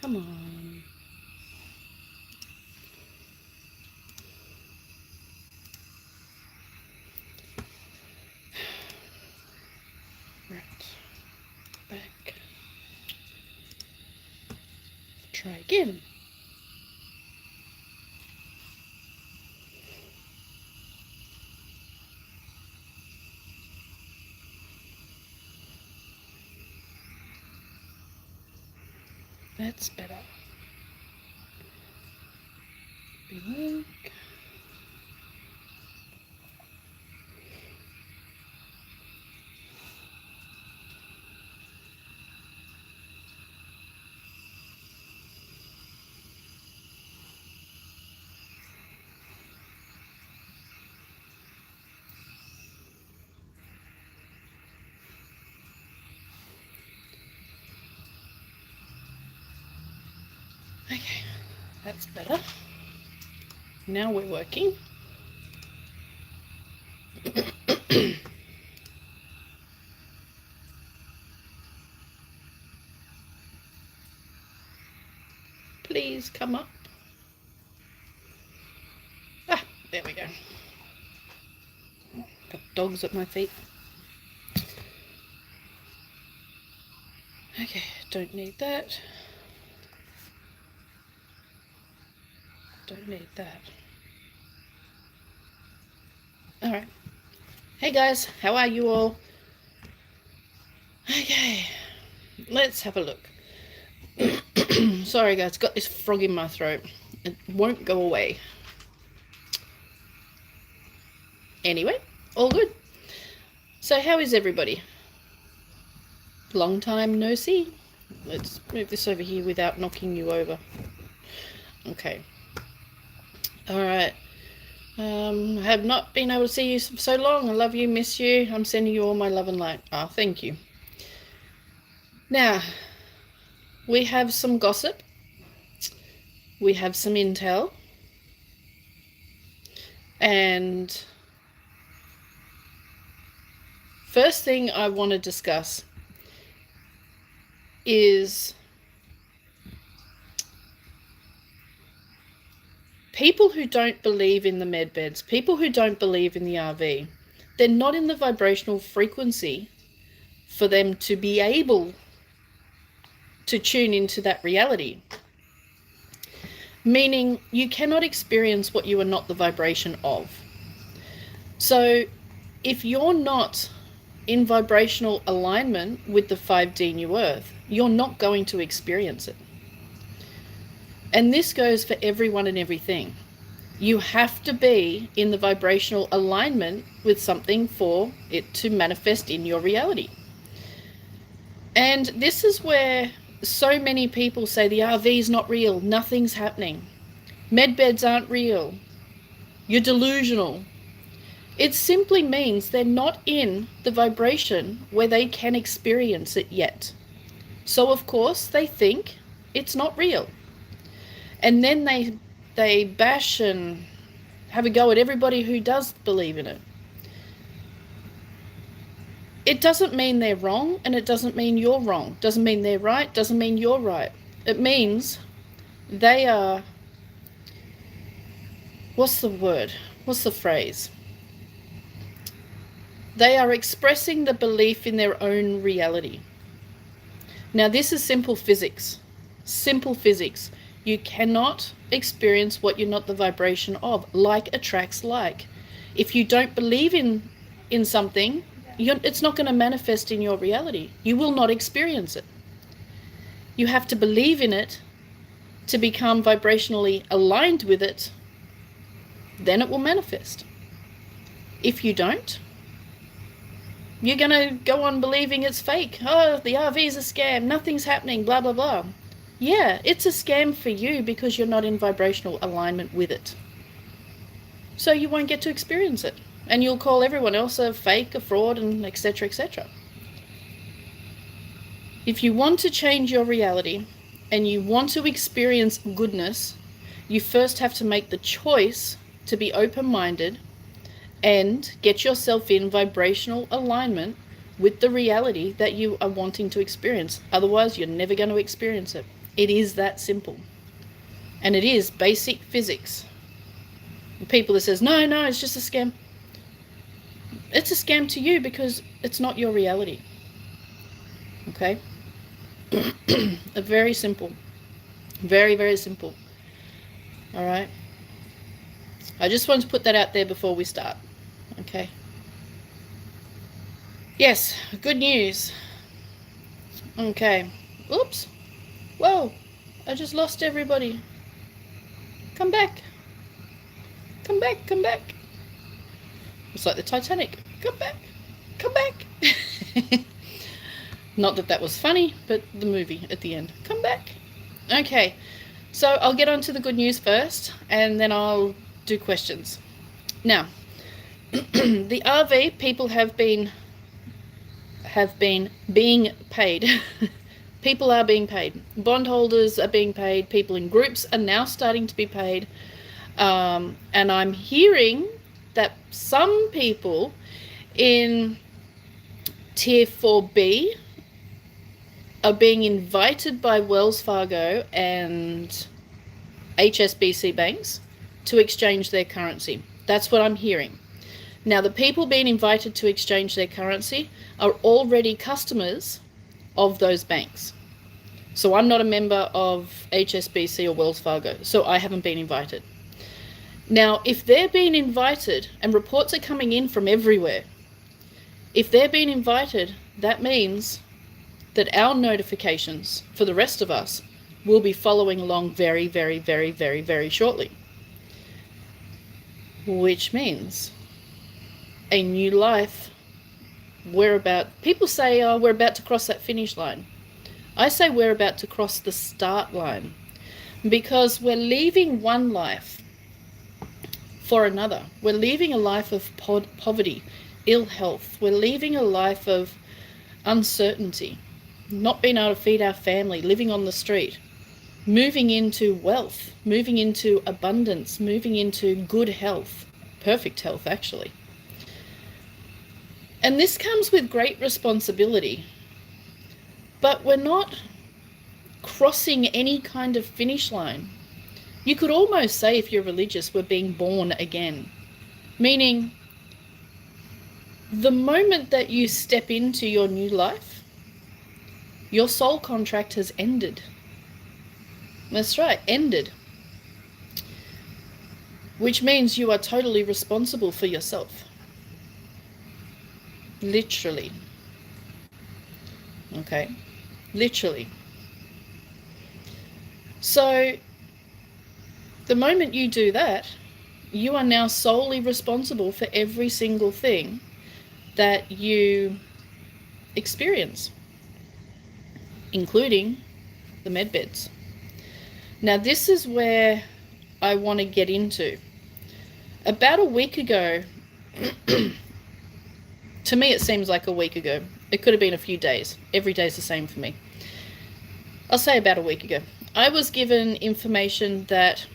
Come on. Right. Back. Try again. That's better. Look. Okay, that's better. Now we're working. Please come up. Ah, there we go. Got dogs at my feet. Okay, don't need that. Don't need that. Alright. Hey guys, how are you all? Okay, let's have a look. Sorry guys, got this frog in my throat. It won't go away. Anyway, all good. So how is everybody? Long time no see. Let's move this over here without knocking you over. Okay. Alright. I have not been able to see you for so long. I love you, miss you. I'm sending you all my love and light. Ah, thank you. Now, we have some gossip. We have some intel. And first thing I want to discuss is people who don't believe in the med beds, people who don't believe in the RV, they're not in the vibrational frequency for them to be able to tune into that reality. Meaning you cannot experience what you are not the vibration of. So if you're not in vibrational alignment with the 5D New Earth, you're not going to experience it. And this goes for everyone and everything. You have to be in the vibrational alignment with something for it to manifest in your reality. And this is where so many people say the RV is not real, nothing's happening. Medbeds aren't real. You're delusional. It simply means they're not in the vibration where they can experience it yet. So of course they think it's not real. And then they bash and have a go at everybody who does believe in it. It doesn't mean they're wrong, and it doesn't mean you're wrong. Doesn't mean they're right, doesn't mean you're right. It means they are, what's the word? What's the phrase? They are expressing the belief in their own reality. Now this is simple physics. Simple physics. You cannot experience what you're not the vibration of. Like attracts like. If you don't believe in something, it's not going to manifest in your reality. You will not experience it. You have to believe in it to become vibrationally aligned with it. Then it will manifest. If you don't, you're going to go on believing it's fake. Oh, the RV's a scam. Nothing's happening. Blah, blah, blah. Yeah, it's a scam for you because you're not in vibrational alignment with it. So you won't get to experience it. And you'll call everyone else a fake, a fraud, and etc., etc. If you want to change your reality and you want to experience goodness, you first have to make the choice to be open-minded and get yourself in vibrational alignment with the reality that you are wanting to experience. Otherwise, you're never going to experience it. It is that simple. And it is basic physics. People that says, no, it's just a scam. It's a scam to you because it's not your reality. Okay? Very simple. Very, very simple. All right? I just wanted to put that out there before we start. Okay? Yes, good news. Okay. Oops. Whoa. I just lost everybody. Come back. Come back, come back. It's like the Titanic. Come back. Come back. Not that that was funny, but the movie at the end. Come back. Okay. So I'll get on to the good news first, and then I'll do questions. Now, the RV people have been being paid. People are being paid. Bondholders are being paid. People in groups are now starting to be paid. And I'm hearing that some people in Tier 4B are being invited by Wells Fargo and HSBC banks to exchange their currency. That's what I'm hearing. Now, the people being invited to exchange their currency are already customers of those banks. So I'm not a member of HSBC or Wells Fargo, so I haven't been invited. Now, if they're being invited, and reports are coming in from everywhere, if they're being invited, that means that our notifications for the rest of us will be following along very, very, very, very, very shortly. Which means a new life. People say, oh, we're about to cross that finish line. I say we're about to cross the start line, because we're leaving one life for another. We're leaving a life of poverty, ill health. We're leaving a life of uncertainty, not being able to feed our family, living on the street, moving into wealth, moving into abundance, moving into good health, perfect health actually. And this comes with great responsibility, but we're not crossing any kind of finish line. You could almost say, if you're religious, we're being born again, meaning the moment that you step into your new life, your soul contract has ended. That's right, ended. Which means you are totally responsible for yourself. Literally. Okay? Literally. So, the moment you do that, you are now solely responsible for every single thing that you experience, including the med beds. Now, this is where I want to get into. About a week ago, to me it seems like a week ago. It could have been a few days. Every day is the same for me. I'll say about a week ago. I was given information that,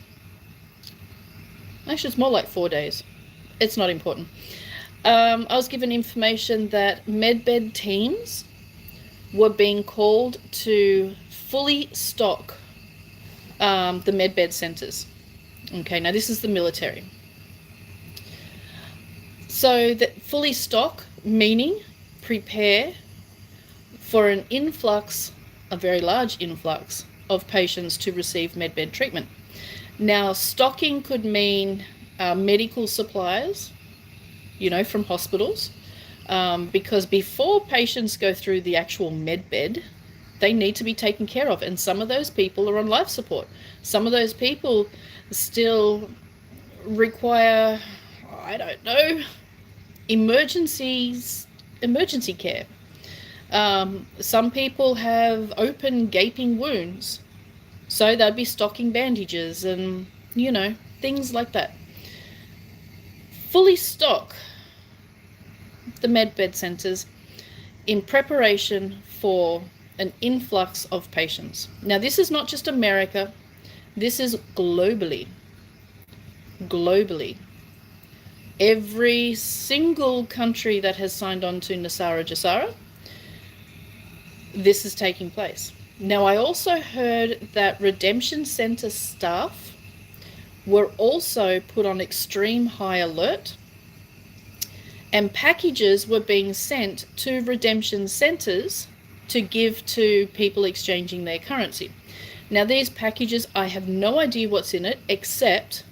actually it's more like 4 days. It's not important. I was given information that medbed teams were being called to fully stock the medbed centres. Okay, now this is the military. So that fully stock, meaning prepare for an influx, a very large influx of patients to receive medbed treatment. Now, stocking could mean medical supplies, from hospitals, because before patients go through the actual medbed, they need to be taken care of, and some of those people are on life support. Some of those people still require, I don't know, emergency care. Some people have open gaping wounds, so they'd be stocking bandages and things like that. Fully stock the medbed centres in preparation for an influx of patients. Now, this is not just America, this is globally. Every single country that has signed on to Nasara Jasara, this is taking place. Now, I also heard that redemption center staff were also put on extreme high alert, and packages were being sent to redemption centers to give to people exchanging their currency. Now, these packages, I have no idea what's in it, except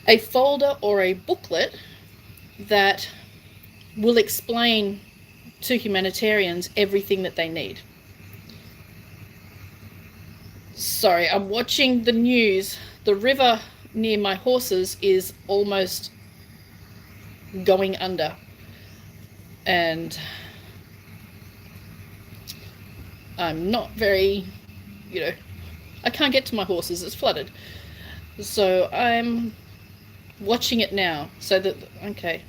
a folder or a booklet that will explain to humanitarians everything that they need. Sorry, I'm watching the news. The river near my horses is almost going under. And I'm not very, I can't get to my horses. It's flooded. So I'm watching it now. So that, okay.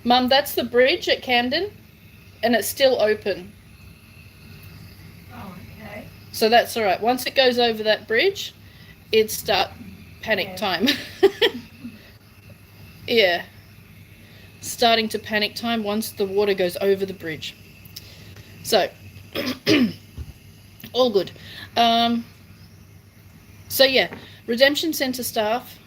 Mum, that's the bridge at Camden, and it's still open. Oh, okay. So that's all right. Once it goes over that bridge, it's start panic time. Yeah. Starting to panic time once the water goes over the bridge. So, all good. So yeah, redemption center staff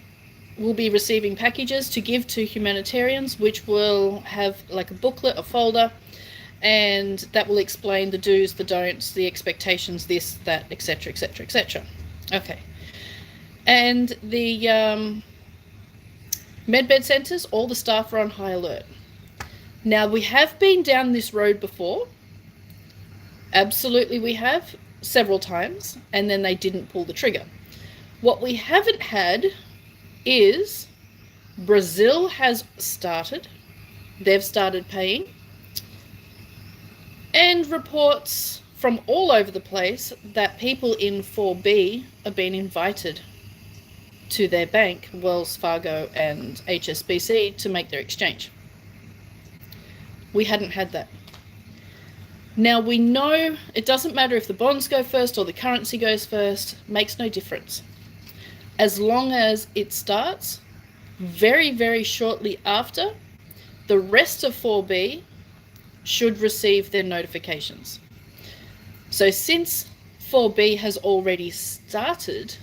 will be receiving packages to give to humanitarians, which will have like a booklet, a folder, and that will explain the do's, the don'ts, the expectations, this, that, etc., etc., etc. Okay. And the medbed centres, all the staff are on high alert. Now, we have been down this road before. Absolutely we have, several times, and then they didn't pull the trigger. What we haven't had is Brazil has started. They've started paying. And reports from all over the place that people in 4B are being invited to their bank, Wells Fargo and HSBC, to make their exchange. We hadn't had that. Now, we know it doesn't matter if the bonds go first or the currency goes first, makes no difference. As long as it starts very, very shortly after, the rest of 4B should receive their notifications. So since 4B has already started,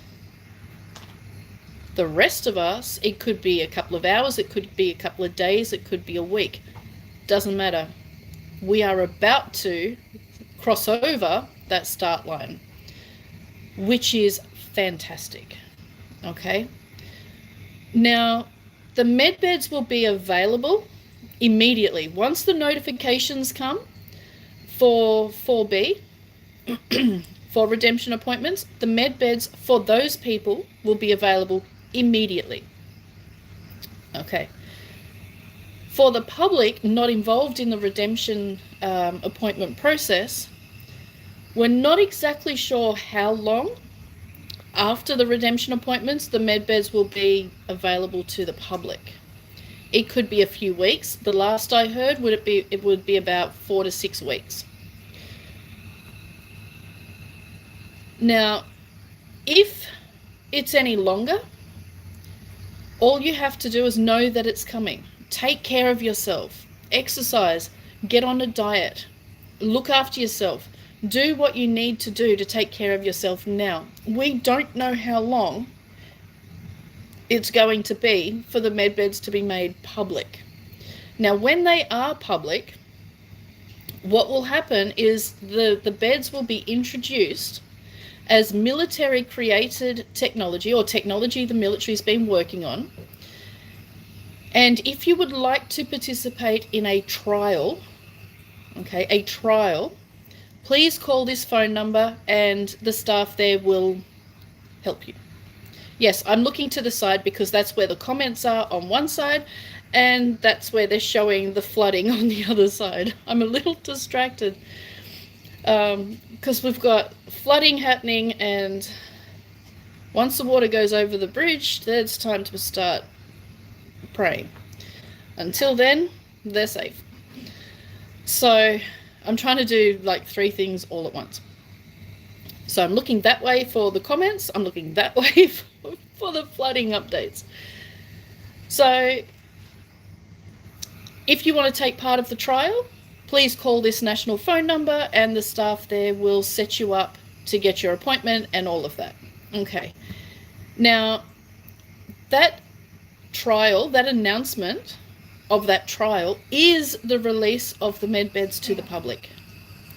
the rest of us, it could be a couple of hours, it could be a couple of days, it could be a week. Doesn't matter. We are about to cross over that start line, which is fantastic. Okay. Now, the medbeds will be available immediately. Once the notifications come for 4B, for redemption appointments, the medbeds for those people will be available immediately. Okay. For the public not involved in the redemption appointment process, we're not exactly sure how long after the redemption appointments the medbeds will be available to the public. It could be a few weeks. The last I heard it would be about 4 to 6 weeks. Now, if it's any longer, all you have to do is know that it's coming. Take care of yourself. Exercise. Get on a diet. Look after yourself. Do what you need to do to take care of yourself now. We don't know how long it's going to be for the medbeds to be made public. Now, when they are public, what will happen is the beds will be introduced as military created technology, or technology the military's been working on. And if you would like to participate in a trial, please call this phone number and the staff there will help you. Yes, I'm looking to the side because that's where the comments are on one side and that's where they're showing the flooding on the other side. I'm a little distracted because we've got flooding happening, and once the water goes over the bridge, then it's time to start praying. Until then, they're safe. So I'm trying to do like 3 things all at once. So I'm looking that way for the comments, I'm looking that way for the flooding updates. So if you want to take part of the trial, please call this national phone number and the staff there will set you up to get your appointment and all of that. Okay. Now, that trial, that announcement of that trial is the release of the med beds to the public.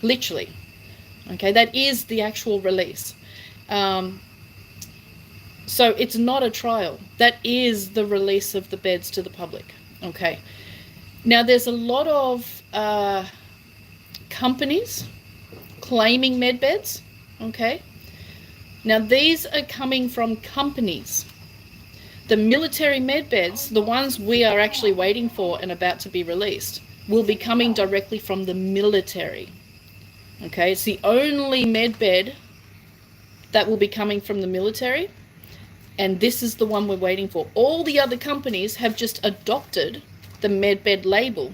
Literally. Okay, that is the actual release. So it's not a trial. That is the release of the beds to the public. Okay. Now, there's a lot of companies claiming med beds. Okay. Now, these are coming from companies. The military med beds, the ones we are actually waiting for and about to be released, will be coming directly from the military. Okay, it's the only med bed that will be coming from the military, and this is the one we're waiting for. All the other companies have just adopted the med bed label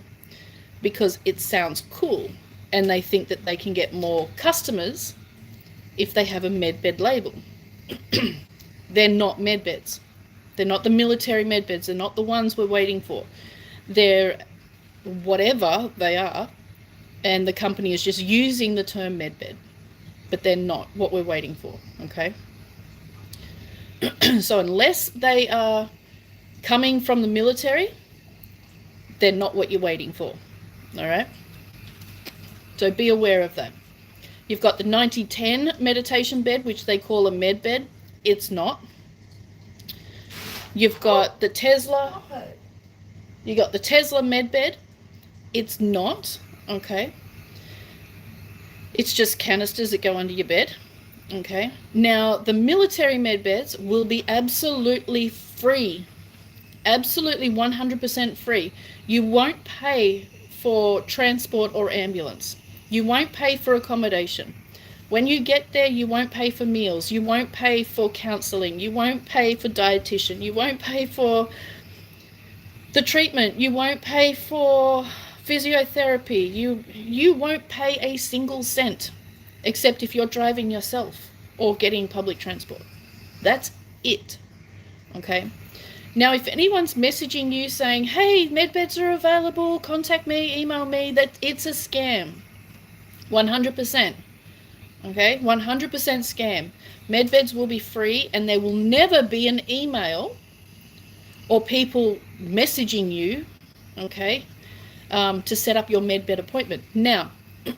because it sounds cool, and they think that they can get more customers if they have a med bed label. They're not med beds. They're not the military med beds. They're not the ones we're waiting for. They're whatever they are, and the company is just using the term med bed, but they're not what we're waiting for. Okay. So unless they are coming from the military, they're not what you're waiting for. All right. So be aware of that. You've got the 90-10 meditation bed, which they call a med bed. It's not. You've got the Tesla. You got the Tesla med bed. It's not. Okay. It's just canisters that go under your bed. Okay. Now, the military med beds will be absolutely free. Absolutely 100% free. You won't pay for transport or ambulance. You won't pay for accommodation. When you get there, you won't pay for meals. You won't pay for counseling. You won't pay for dietitian. You won't pay for the treatment. You won't pay for physiotherapy. You won't pay a single cent, except if you're driving yourself or getting public transport. That's it. Okay. Now, if anyone's messaging you saying, hey, medbeds are available, contact me, email me, that it's a scam. 100%. Okay, 100% scam. Medbeds will be free, and there will never be an email or people messaging you, okay, to set up your medbed appointment. Now,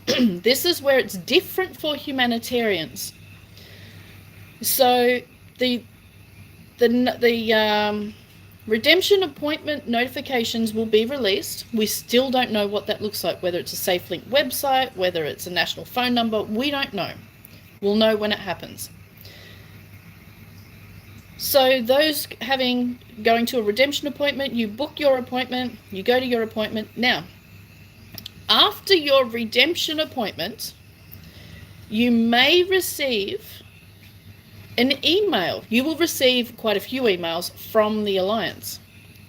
this is where it's different for humanitarians. So the redemption appointment notifications will be released. We still don't know what that looks like, whether it's a SafeLink website, whether it's a national phone number. We don't know. We'll know when it happens. So those going to a redemption appointment, you book your appointment, you go to your appointment. Now, after your redemption appointment, you may receive an email. You will receive quite a few emails from the Alliance.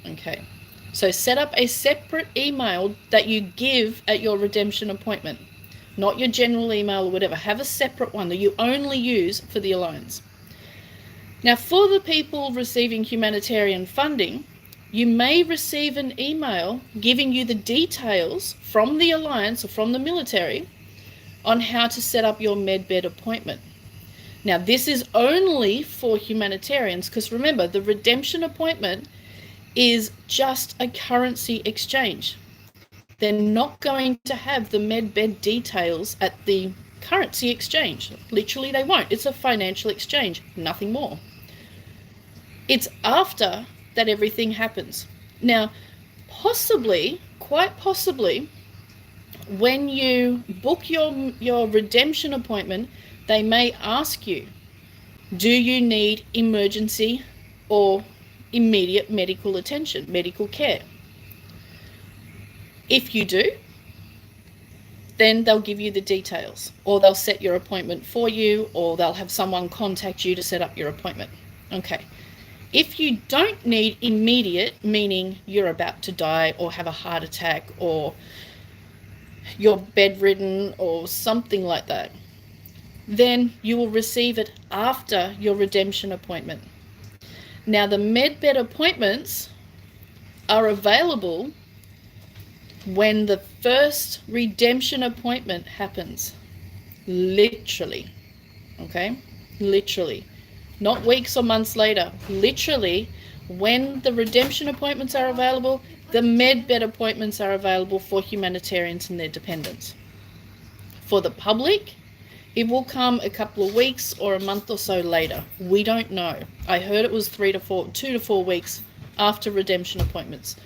Okay. So set up a separate email that you give at your redemption appointment. Not your general email or whatever. Have a separate one that you only use for the Alliance. Now, for the people receiving humanitarian funding, you may receive an email giving you the details from the Alliance or from the military on how to set up your medbed appointment. Now, this is only for humanitarians because remember, the redemption appointment is just a currency exchange. They're not going to have the medbed details at the currency exchange. Literally, they won't. It's a financial exchange, nothing more. It's after that everything happens. Now, possibly, quite possibly, when you book your redemption appointment, they may ask you, do you need emergency or immediate medical attention, medical care? If you do, then they'll give you the details, or they'll set your appointment for you, or they'll have someone contact you to set up your appointment. Okay. If you don't need immediate, meaning you're about to die or have a heart attack or you're bedridden or something like that, then you will receive it after your redemption appointment. Now, the medbed appointments are available when the first redemption appointment happens. Literally. Okay? Literally. Not weeks or months later. Literally, when the redemption appointments are available, the medbed appointments are available for humanitarians and their dependents. For the public, it will come a couple of weeks or a month or so later. We don't know. I heard it was 2 to 4 weeks after redemption appointments,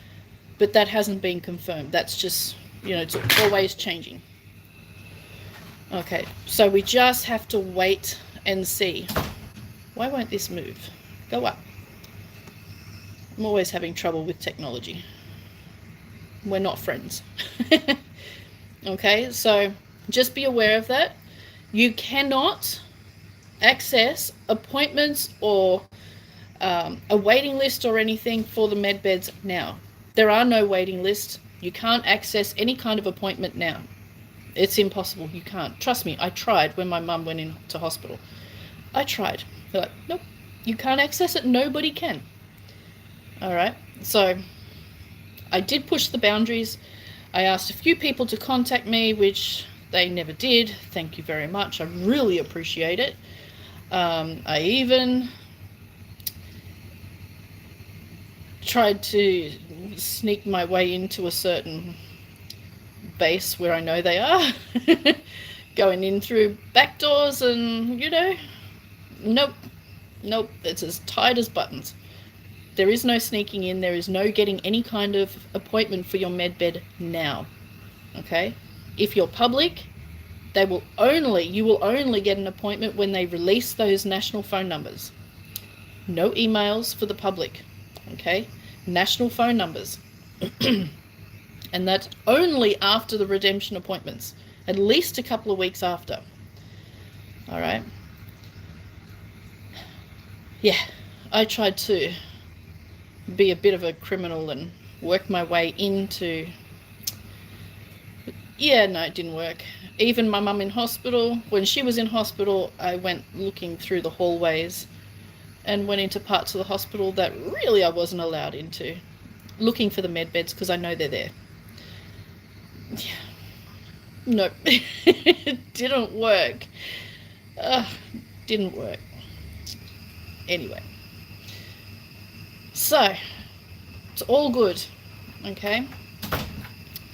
but that hasn't been confirmed. That's just, it's always changing. Okay, so we just have to wait and see. Why won't this move? Go up. I'm always having trouble with technology. We're not friends. Okay, so just be aware of that. You cannot access appointments or a waiting list or anything for the med beds now. There are no waiting lists. You can't access any kind of appointment now. It's impossible. You can't. Trust me, I tried when my mum went into hospital. I tried. They're like, nope, you can't access it. Nobody can. All right. So I did push the boundaries. I asked a few people to contact me, which they never did. Thank you very much. I really appreciate it. I even tried to sneak my way into a certain base where I know they are, going in through back doors, and nope, it's as tight as buttons. There is no sneaking in. There is no getting any kind of appointment for your med bed now. Okay, if you're public, you will only get an appointment when they release those national phone numbers. No emails for the public. Okay, national phone numbers. And that's only after the redemption appointments, at least a couple of weeks after. All right. Yeah, I tried to be a bit of a criminal and work my way into... Yeah, no, it didn't work. Even my mum in hospital, when she was in hospital, I went looking through the hallways and went into parts of the hospital that really I wasn't allowed into, looking for the med beds because I know they're there. Yeah. Nope. It didn't work. Didn't work. Anyway. So, it's all good. Okay?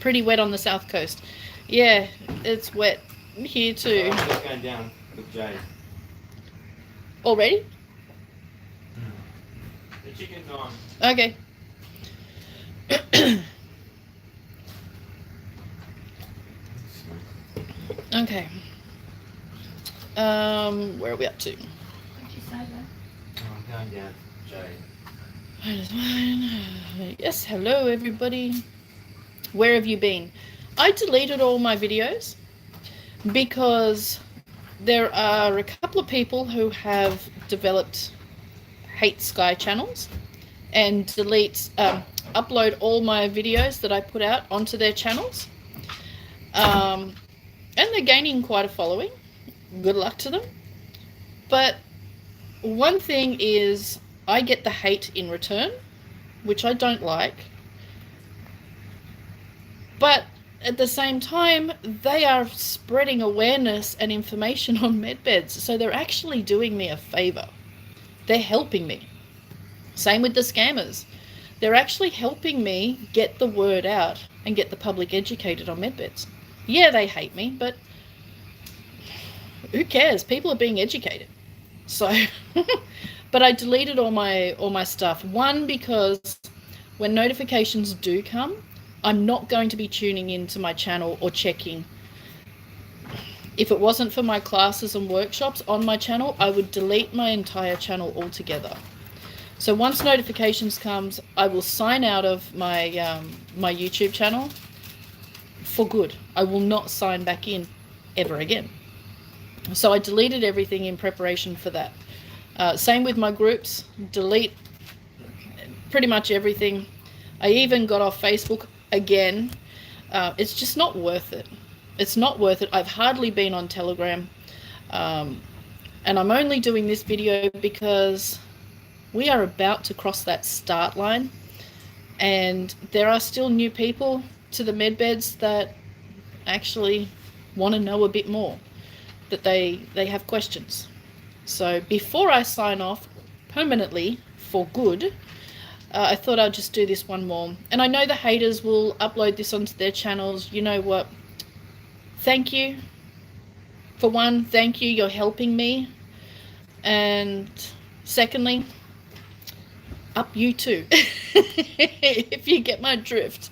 Pretty wet on the south coast. Yeah, it's wet here too. I'm just going down with Jay. Already? The chicken's on. Okay. Okay. Where are we up to? What'd you say then? I'm going down, Jay. Yes, hello everybody. Where have you been? I deleted all my videos because there are a couple of people who have developed hate Skye channels and upload all my videos that I put out onto their channels. And they're gaining quite a following. Good luck to them. But one thing is I get the hate in return, which I don't like. But at the same time, they are spreading awareness and information on medbeds. So they're actually doing me a favor. They're helping me. Same with the scammers. They're actually helping me get the word out and get the public educated on medbeds. Yeah, they hate me, but who cares? People are being educated. So, but I deleted all my stuff. One, because when notifications do come, I'm not going to be tuning into my channel or checking. If it wasn't for my classes and workshops on my channel, I would delete my entire channel altogether. So once notifications comes, I will sign out of my my YouTube channel for good. I will not sign back in ever again. So I deleted everything in preparation for that. Same with my groups, delete pretty much everything. I even got off Facebook again. It's just not worth it. It's not worth it. I've hardly been on Telegram. And I'm only doing this video because we are about to cross that start line. And there are still new people to the medbeds that actually want to know a bit more, that they have questions. So before I sign off permanently for good, I thought I'd just do this one more. And I know the haters will upload this onto their channels. You know what? Thank you. For one, thank you. You're helping me. And secondly, up you too. If you get my drift.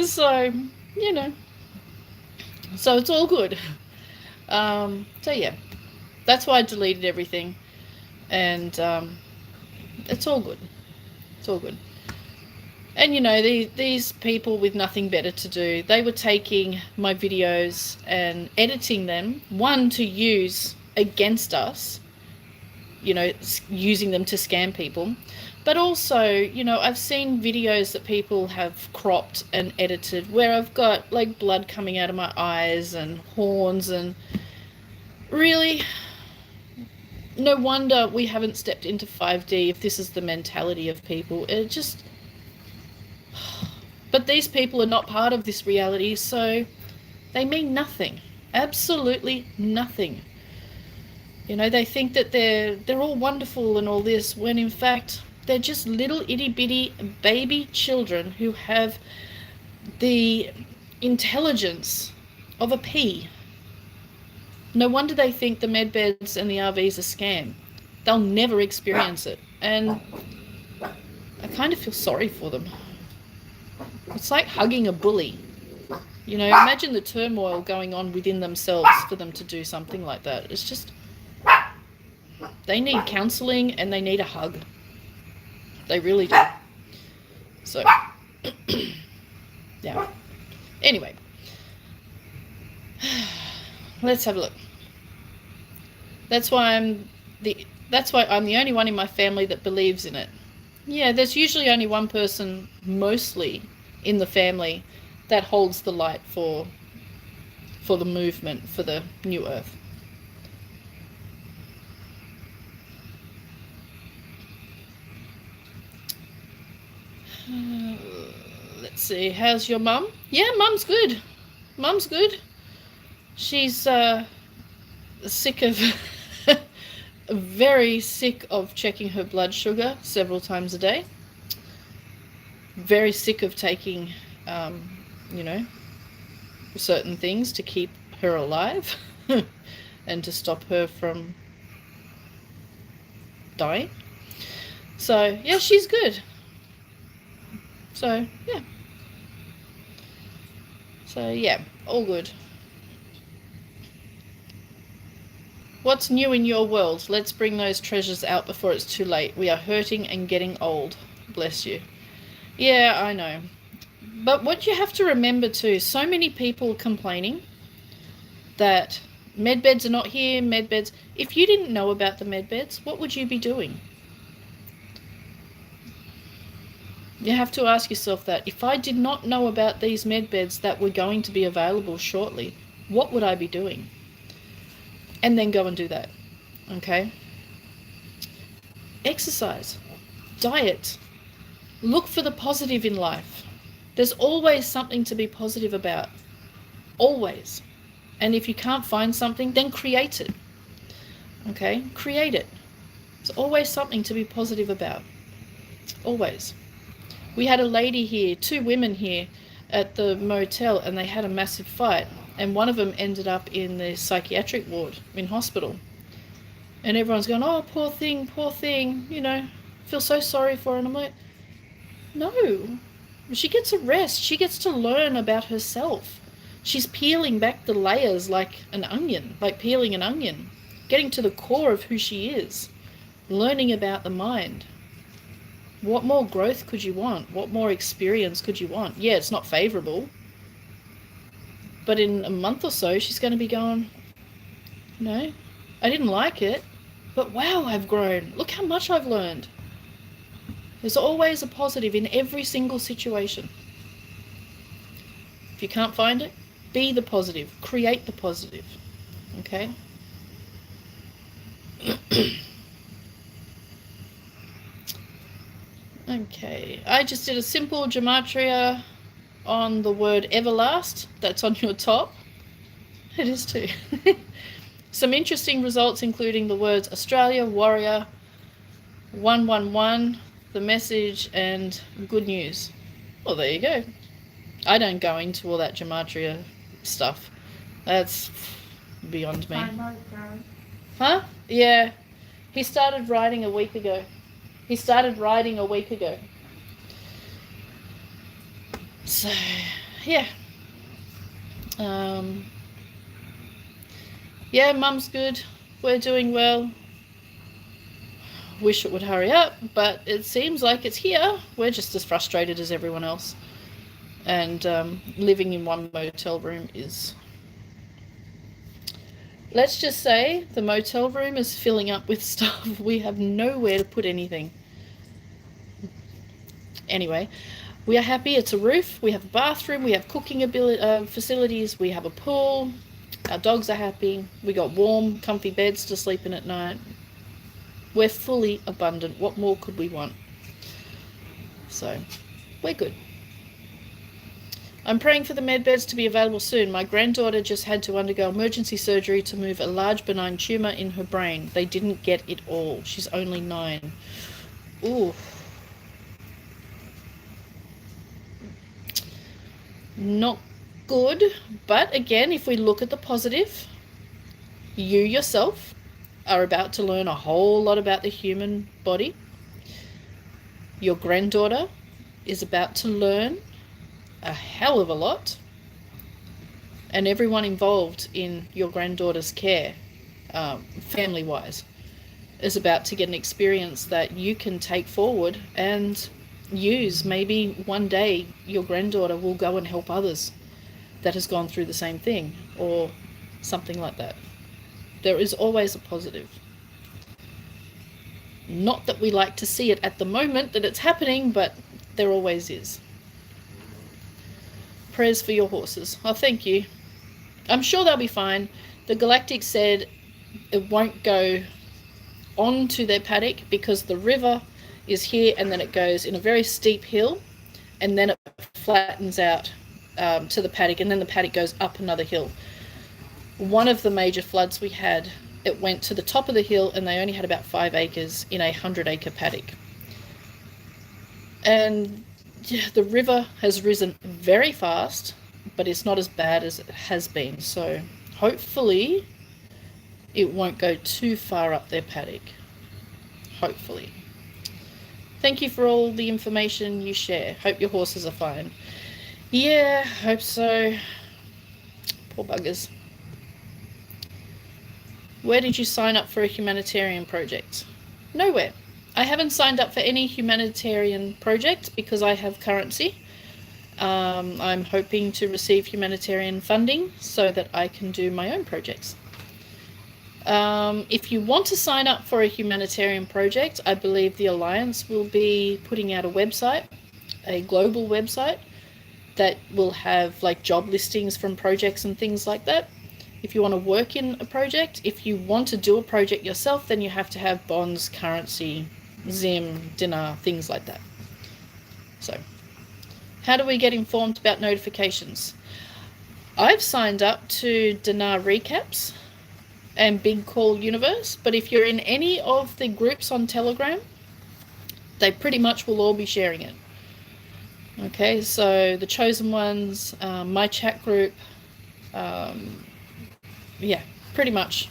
So, you know. So it's all good. So yeah. That's why I deleted everything. And it's all good. It's all good. And you know, these people with nothing better to do, they were taking my videos and editing them, one, to use against us, you know, using them to scam people. But also, you know, I've seen videos that people have cropped and edited where I've got like blood coming out of my eyes and horns, and really, no wonder we haven't stepped into 5D if this is the mentality of people. It just... But these people are not part of this reality, so they mean nothing. Absolutely nothing. You know, they think that they're all wonderful and all this, when in fact they're just little itty bitty baby children who have the intelligence of a pea. No wonder they think the medbeds and the RVs are scam. They'll never experience it. And I kind of feel sorry for them. It's like hugging a bully. You know, imagine the turmoil going on within themselves for them to do something like that. It's just... They need counselling and they need a hug. They really do. So, yeah. Anyway. Let's have a look. That's why I'm the only one in my family that believes in it. Yeah, there's usually only one person, mostly, in the family that holds the light for the movement, for the new earth. Let's see, how's your mum? Yeah, mum's good. Mum's good. She's sick of... very sick of checking her blood sugar several times a day. Very sick of taking, you know, certain things to keep her alive and to stop her from dying. So, yeah, she's good. So, yeah. So, yeah, all good. What's new in your world? Let's bring those treasures out before it's too late. We are hurting and getting old. Bless you. Yeah, I know. But what you have to remember too, so many people complaining that medbeds are not here, medbeds. If you didn't know about the medbeds, what would you be doing? You have to ask yourself that. If I did not know about these medbeds that were going to be available shortly, what would I be doing? And then go and do that. Okay? Exercise. Diet. Look for the positive in life. There's always something to be positive about. Always. And if you can't find something, then create it. Okay? Create it. There's always something to be positive about. Always. We had a lady here, 2 women here at the motel, and they had a massive fight. And one of them ended up in the psychiatric ward in hospital. And everyone's going, oh, poor thing, you know, feel so sorry for her. And I'm like, no, she gets a rest. She gets to learn about herself. She's peeling back the layers like an onion, like peeling an onion, getting to the core of who she is, learning about the mind. What more growth could you want? What more experience could you want? Yeah, it's not favourable. But in a month or so, she's going to be going, you know, I didn't like it, but wow, I've grown. Look how much I've learned. There's always a positive in every single situation. If you can't find it, be the positive. Create the positive. Okay? Okay. I just did a simple gematria on the word everlast that's on your top. It is too. Some interesting results including the words Australia, warrior, 111, the message, and good news. Well, there you go. I don't go into all that gematria stuff. That's beyond me. Huh? Yeah. He started writing a week ago. So, yeah. Yeah, Mum's good. We're doing well. Wish it would hurry up, but it seems like it's here. We're just as frustrated as everyone else. And living in one motel room is... Let's just say the motel room is filling up with stuff. We have nowhere to put anything. Anyway, we are happy. It's a roof. We have a bathroom. We have cooking facilities. We have a pool. Our dogs are happy. We got warm, comfy beds to sleep in at night. We're fully abundant. What more could we want? So, we're good. I'm praying for the med beds to be available soon. My granddaughter just had to undergo emergency surgery to move a large benign tumour in her brain. They didn't get it all. She's only 9. Ooh. Not good. But again, if we look at the positive, you yourself are about to learn a whole lot about the human body. Your granddaughter is about to learn a hell of a lot, and everyone involved in your granddaughter's care, family-wise, is about to get an experience that you can take forward and use. Maybe one day your granddaughter will go and help others that has gone through the same thing, or something like that. There is always a positive. Not that we like to see it at the moment that it's happening, but there always is. Prayers for your horses. Oh, thank you. I'm sure they'll be fine. The Galactic said it won't go onto their paddock because the river is here and then it goes in a very steep hill and then it flattens out to the paddock, and then the paddock goes up another hill. One of the major floods we had, it went to the top of the hill and they only had about 5 acres in a 100-acre paddock. And yeah, the river has risen very fast, but it's not as bad as it has been. So hopefully it won't go too far up their paddock. Hopefully. Thank you for all the information you share. Hope your horses are fine. Yeah, hope so. Poor buggers. Where did you sign up for a humanitarian project? Nowhere. I haven't signed up for any humanitarian project because I have currency. I'm hoping to receive humanitarian funding so that I can do my own projects. If you want to sign up for a humanitarian project, I believe the Alliance will be putting out a website, a global website, that will have like job listings from projects and things like that. If you want to work in a project, if you want to do a project yourself, then you have to have bonds, currency, Zim, dinar, things like that. So, how do we get informed about notifications? I've signed up to dinar recaps and Big Call Universe, but if you're in any of the groups on Telegram, they pretty much will all be sharing it. Okay, so the Chosen Ones, my chat group, yeah, pretty much.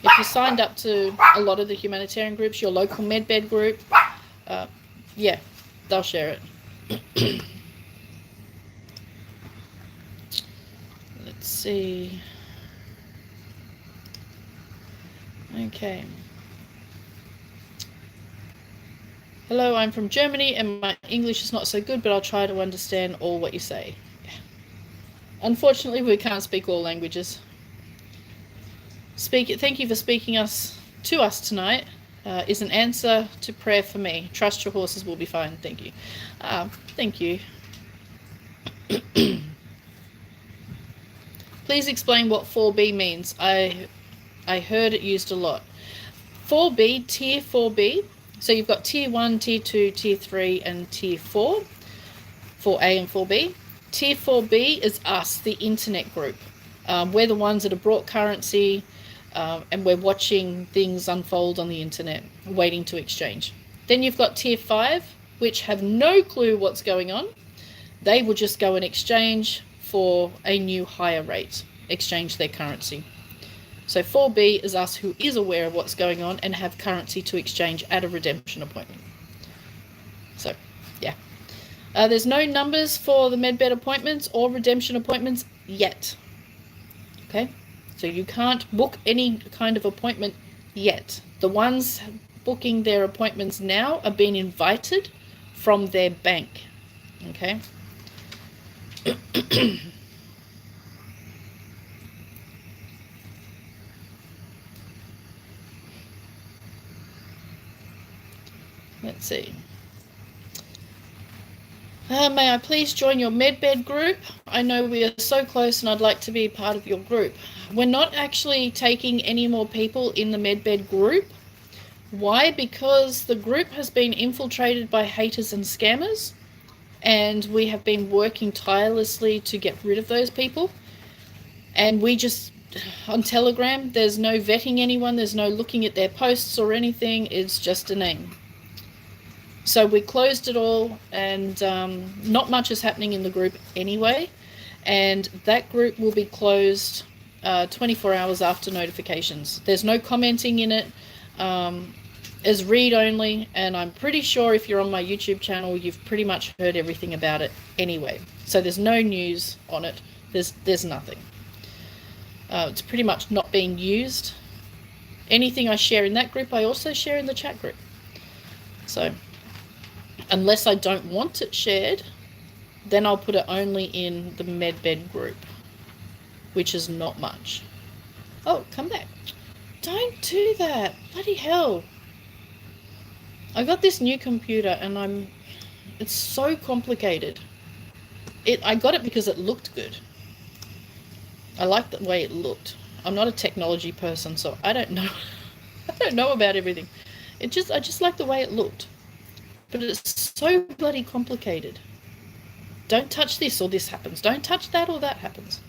If you signed up to a lot of the humanitarian groups, your local medbed group, yeah, they'll share it. Let's see. Okay. Hello, I'm from Germany and my English is not so good, but I'll try to understand all what you say. Yeah. Unfortunately, we can't speak all languages. Thank you for speaking to us tonight. Is an answer to prayer for me. Trust your horses will be fine. Thank you. Thank you. Please explain what 4B means. I heard it used a lot. 4B, tier 4B. So you've got tier 1, tier 2, tier 3, and tier 4. 4A and 4B. Tier 4B is us, the internet group. We're the ones that have brought currency, and we're watching things unfold on the internet, waiting to exchange. Then you've got Tier 5, which have no clue what's going on. They will just go and exchange for a new higher rate, exchange their currency. So 4B is us, who is aware of what's going on and have currency to exchange at a redemption appointment. So, yeah. There's no numbers for the medbed appointments or redemption appointments yet. Okay? So you can't book any kind of appointment yet. The ones booking their appointments now are being invited from their bank. Okay? Let's see. May I please join your medbed group? I know we are so close and I'd like to be part of your group. We're not actually taking any more people in the medbed group. Why? Because the group has been infiltrated by haters and scammers, and we have been working tirelessly to get rid of those people. And we just, on Telegram, there's no vetting anyone, there's no looking at their posts or anything, it's just a name. So we closed it all, and not much is happening in the group anyway, and that group will be closed 24 hours after notifications. There's no commenting in it, as read only, and I'm pretty sure if you're on my YouTube channel, you've pretty much heard everything about it anyway. So there's no news on it, there's nothing. It's pretty much not being used. Anything I share in that group, I also share in the chat group. So unless I don't want it shared, then I'll put it only in the medbed group, which is not much. Oh, come back. Don't do that. Bloody hell. I got this new computer and it's so complicated. I got it because it looked good. I liked the way it looked. I'm not a technology person, so I don't know. I don't know about everything. I just like the way it looked. But it's so bloody complicated. Don't touch this or this happens. Don't touch that or that happens.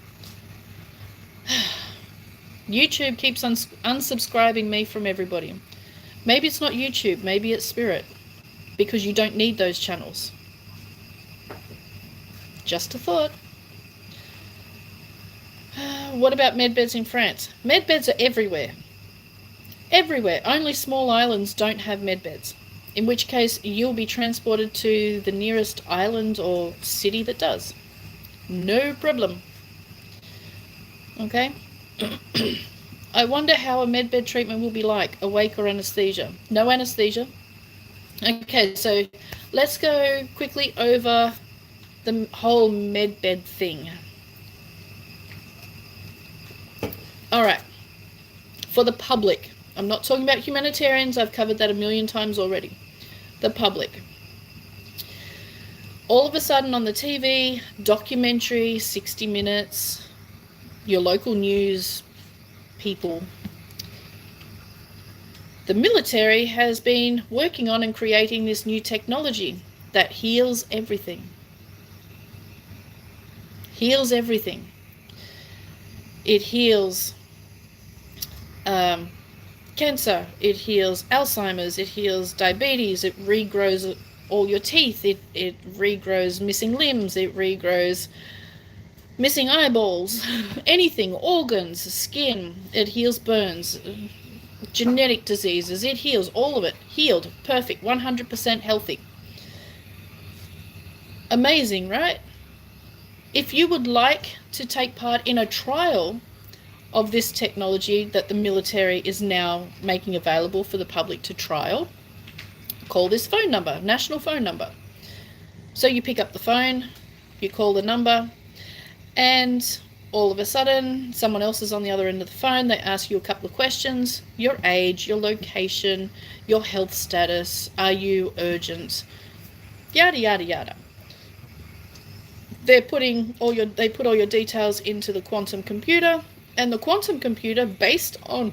YouTube keeps unsubscribing me from everybody. Maybe it's not YouTube, maybe it's Spirit. Because you don't need those channels. Just a thought. What about medbeds in France? Medbeds are everywhere. Everywhere. Only small islands don't have medbeds. In which case, you'll be transported to the nearest island or city that does. No problem. Okay? I wonder how a medbed treatment will be like, awake or anesthesia. No anesthesia. Okay, so let's go quickly over the whole medbed thing. Alright. For the public. I'm not talking about humanitarians. I've covered that a million times already. The public. All of a sudden on the TV, documentary, 60 Minutes, your local news people, the military has been working on and creating this new technology that heals everything. Heals everything. It heals cancer, it heals Alzheimer's, it heals diabetes, it regrows all your teeth, it regrows missing limbs, it regrows missing eyeballs, anything, organs, skin, it heals burns, genetic diseases, it heals all of it, healed, perfect, 100% healthy. Amazing, right? If you would like to take part in a trial of this technology that the military is now making available for the public to trial, call this phone number, national phone number. So you pick up the phone, you call the number, and all of a sudden someone else is on the other end of the phone. They ask you a couple of questions: your age, your location, your health status, are you urgent, yada yada yada. They put all your details into the quantum computer, and the quantum computer, based on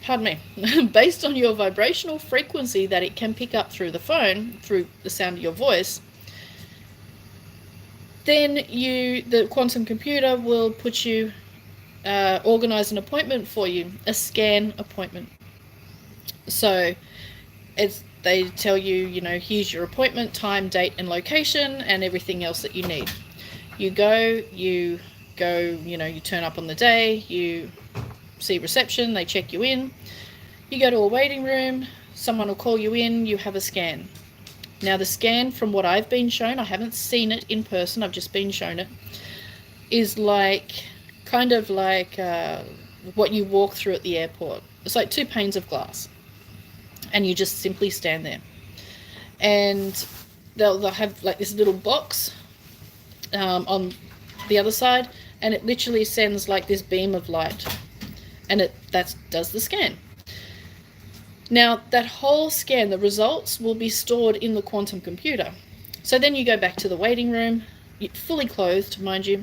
your vibrational frequency that it can pick up through the phone, through the sound of your voice, Then the quantum computer will put you, organize an appointment for you, a scan appointment. So they tell you, here's your appointment, time, date, and location, and everything else that you need. You go, you turn up on the day, you see reception, they check you in. You go to a waiting room, someone will call you in, you have a scan. Now the scan, from what I've been shown, I haven't seen it in person, I've just been shown it, is kind of like what you walk through at the airport. It's like 2 panes of glass, and you just simply stand there. And they'll have like this little box on the other side, and it literally sends like this beam of light, and that does the scan. Now that whole scan, the results will be stored in the quantum computer. So then you go back to the waiting room, fully clothed, mind you.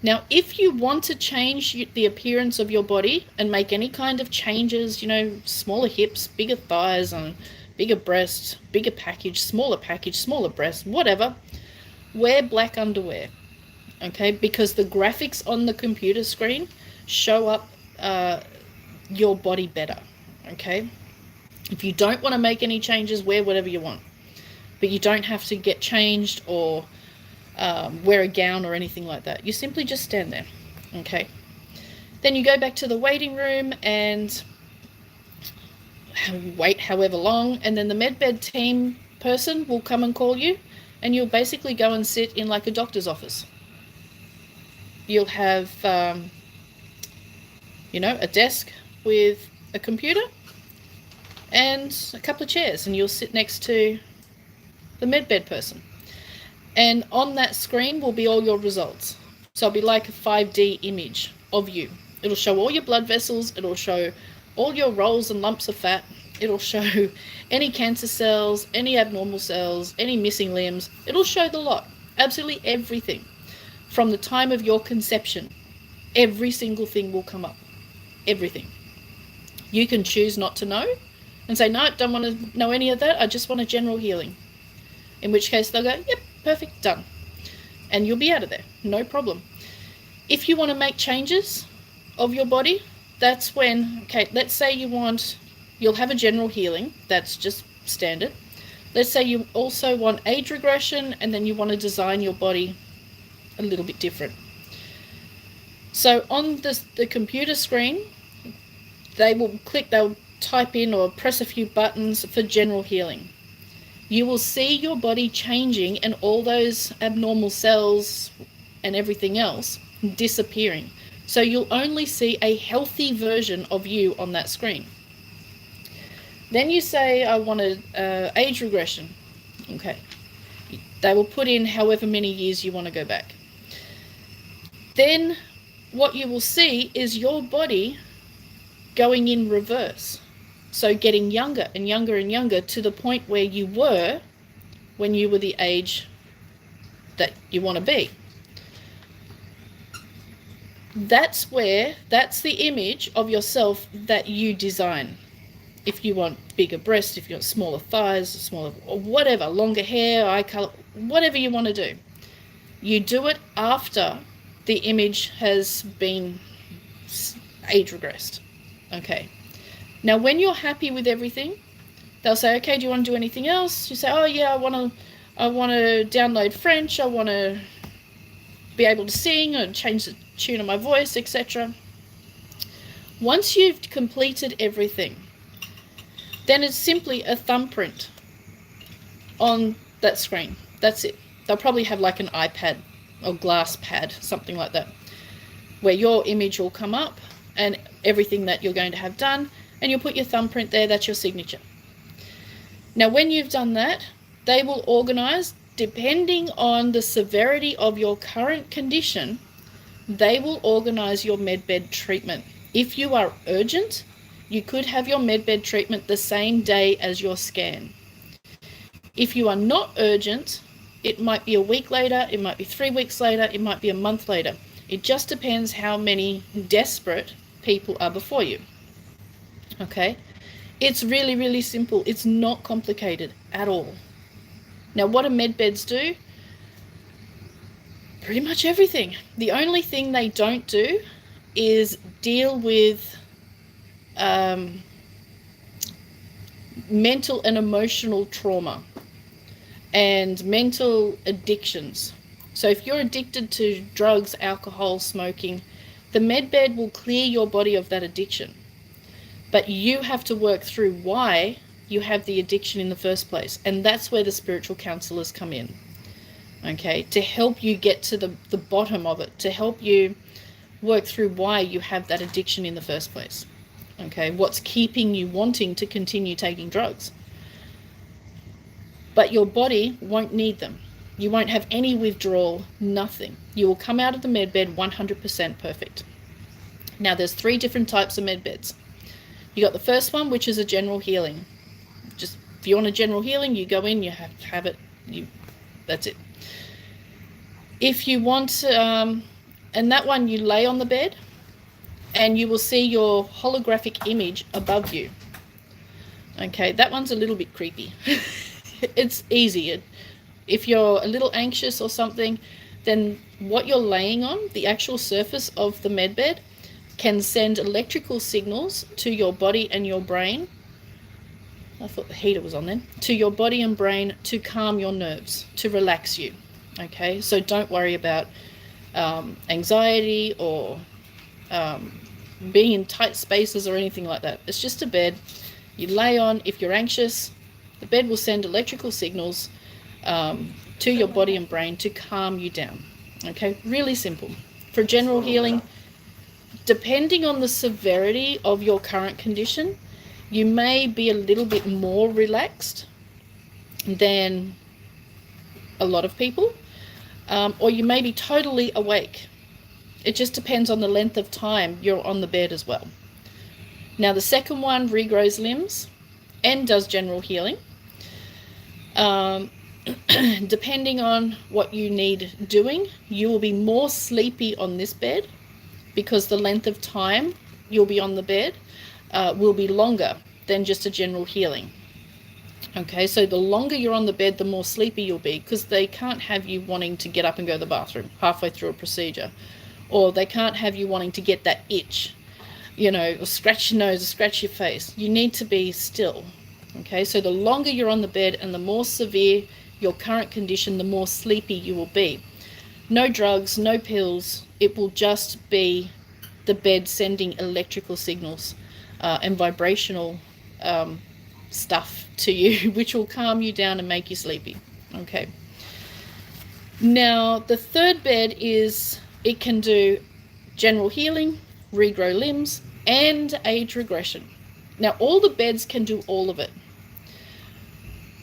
Now if you want to change the appearance of your body and make any kind of changes, smaller hips, bigger thighs, and bigger breasts, bigger package, smaller breasts, whatever, wear black underwear. Okay, because the graphics on the computer screen show up your body better. Okay, if you don't want to make any changes, wear whatever you want, but you don't have to get changed or wear a gown or anything like that. You simply just stand there. Okay, then you go back to the waiting room and wait however long, and then the medbed team person will come and call you, and you'll basically go and sit in like a doctor's office. You'll have a desk with a computer and a couple of chairs, and you'll sit next to the medbed person, and on that screen will be all your results. So it'll be like a 5D image of you. It'll show all your blood vessels, it'll show all your rolls and lumps of fat, it'll show any cancer cells, any abnormal cells, any missing limbs. It'll show the lot, absolutely everything. From the time of your conception, every single thing will come up, everything. You can choose not to know and say, no, don't want to know any of that, I just want a general healing. In which case they'll go, yep, perfect, done. And you'll be out of there, no problem. If you want to make changes of your body, that's when, okay, let's say you'll have a general healing, that's just standard. Let's say you also want age regression, and then you want to design your body a little bit different. So on the computer screen, they'll type in or press a few buttons for general healing. You will see your body changing and all those abnormal cells and everything else disappearing. So you'll only see a healthy version of you on that screen. Then you say, I want age regression. Okay. They will put in however many years you want to go back. Then what you will see is your body going in reverse. So getting younger and younger and younger to the point where you were when you were the age that you want to be. That's the image of yourself that you design. If you want bigger breasts, if you want smaller thighs, or whatever, longer hair, eye color, whatever you want to do. You do it after the image has been age regressed. Okay. Now, when you're happy with everything, they'll say, okay, do you want to do anything else? You say, oh yeah, I want to download French. I want to be able to sing and change the tune of my voice, etc. Once you've completed everything, then it's simply a thumbprint on that screen. That's it. They'll probably have like an iPad or glass pad, something like that, where your image will come up and everything that you're going to have done, and you'll put your thumbprint there. That's your signature. Now, when you've done that, they will organize, depending on the severity of your current condition, they will organize your medbed treatment. If you are urgent, you could have your medbed treatment the same day as your scan. If you are not urgent, it might be a week later, it might be 3 weeks later, it might be a month later. It just depends how many desperate people are before you. Okay? It's really, really simple. It's not complicated at all. Now, what do medbeds do? Pretty much everything. The only thing they don't do is deal with mental and emotional trauma and mental addictions. So if you're addicted to drugs, alcohol, smoking, the medbed will clear your body of that addiction. But you have to work through why you have the addiction in the first place. And that's where the spiritual counselors come in, okay, to help you get to the bottom of it, to help you work through why you have that addiction in the first place. Okay, what's keeping you wanting to continue taking drugs? But your body won't need them. You won't have any withdrawal, nothing. You will come out of the medbed 100% perfect. Now, there's 3 different types of medbeds. You got the first one, which is a general healing. Just if you want a general healing, you go in, you have it, that's it. If you want, and that one, you lay on the bed and you will see your holographic image above you. Okay, that one's a little bit creepy. It's easy. If you're a little anxious or something, then what you're laying on, the actual surface of the medbed, can send electrical signals to your body and your brain. I thought the heater was on then. To your body and brain to calm your nerves, to relax you. Okay, so don't worry about anxiety or being in tight spaces or anything like that. It's just a bed you lay on. If you're anxious, the bed will send electrical signals to your body and brain to calm you down. Okay, really simple. For general healing, depending on the severity of your current condition, you may be a little bit more relaxed than a lot of people, or you may be totally awake. It just depends on the length of time you're on the bed as well. Now, the second one regrows limbs and does general healing. Depending on what you need doing, you will be more sleepy on this bed because the length of time you'll be on the bed will be longer than just a general healing. Okay, so the longer you're on the bed, the more sleepy you'll be, because they can't have you wanting to get up and go to the bathroom halfway through a procedure, or they can't have you wanting to get that itch, or scratch your nose or scratch your face. You need to be still. Okay, so the longer you're on the bed and the more severe your current condition, the more sleepy you will be. No drugs, no pills. It will just be the bed sending electrical signals and vibrational stuff to you, which will calm you down and make you sleepy. Okay. Now, the third bed it can do general healing, regrow limbs, and age regression. Now, all the beds can do all of it,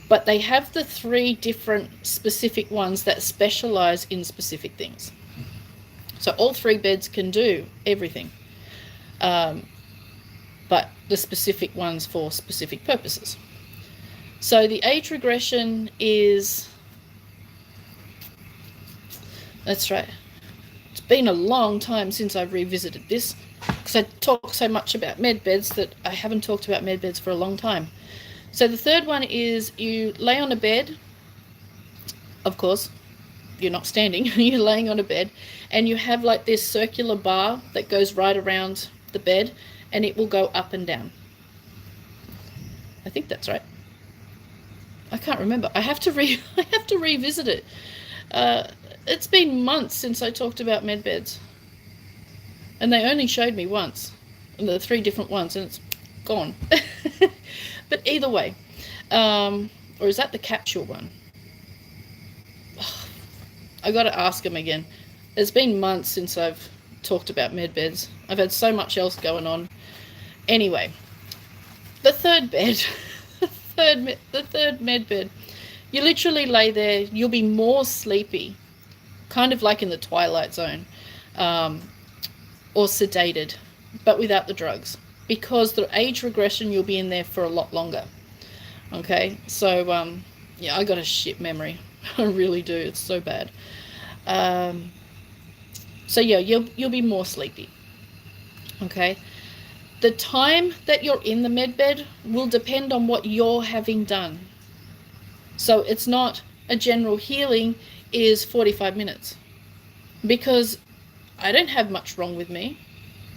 but they have the 3 different specific ones that specialize in specific things. So all 3 beds can do everything, but the specific ones for specific purposes. So the age regression that's right. It's been a long time since I've revisited this, because I talk so much about med beds that I haven't talked about med beds for a long time. So the third one is you lay on a bed. Of course, you're not standing, you're laying on a bed, and you have like this circular bar that goes right around the bed, and it will go up and down. I think that's right. I can't remember. I have to revisit it. It's been months since I talked about med beds, and they only showed me once, and the 3 different ones, and it's gone. But either way, or is that the capsule one? I got to ask him again. It's been months since I've talked about med beds. I've had so much else going on. Anyway, the third bed, the third med bed, you literally lay there. You'll be more sleepy, kind of like in the Twilight Zone, or sedated, but without the drugs, because the age regression, you'll be in there for a lot longer. Okay, so yeah, I got a shit memory. I really do. It's so bad. So yeah, you'll be more sleepy. Okay, the time that you're in the med bed will depend on what you're having done. So it's not a general healing is 45 minutes. because I don't have much wrong with me,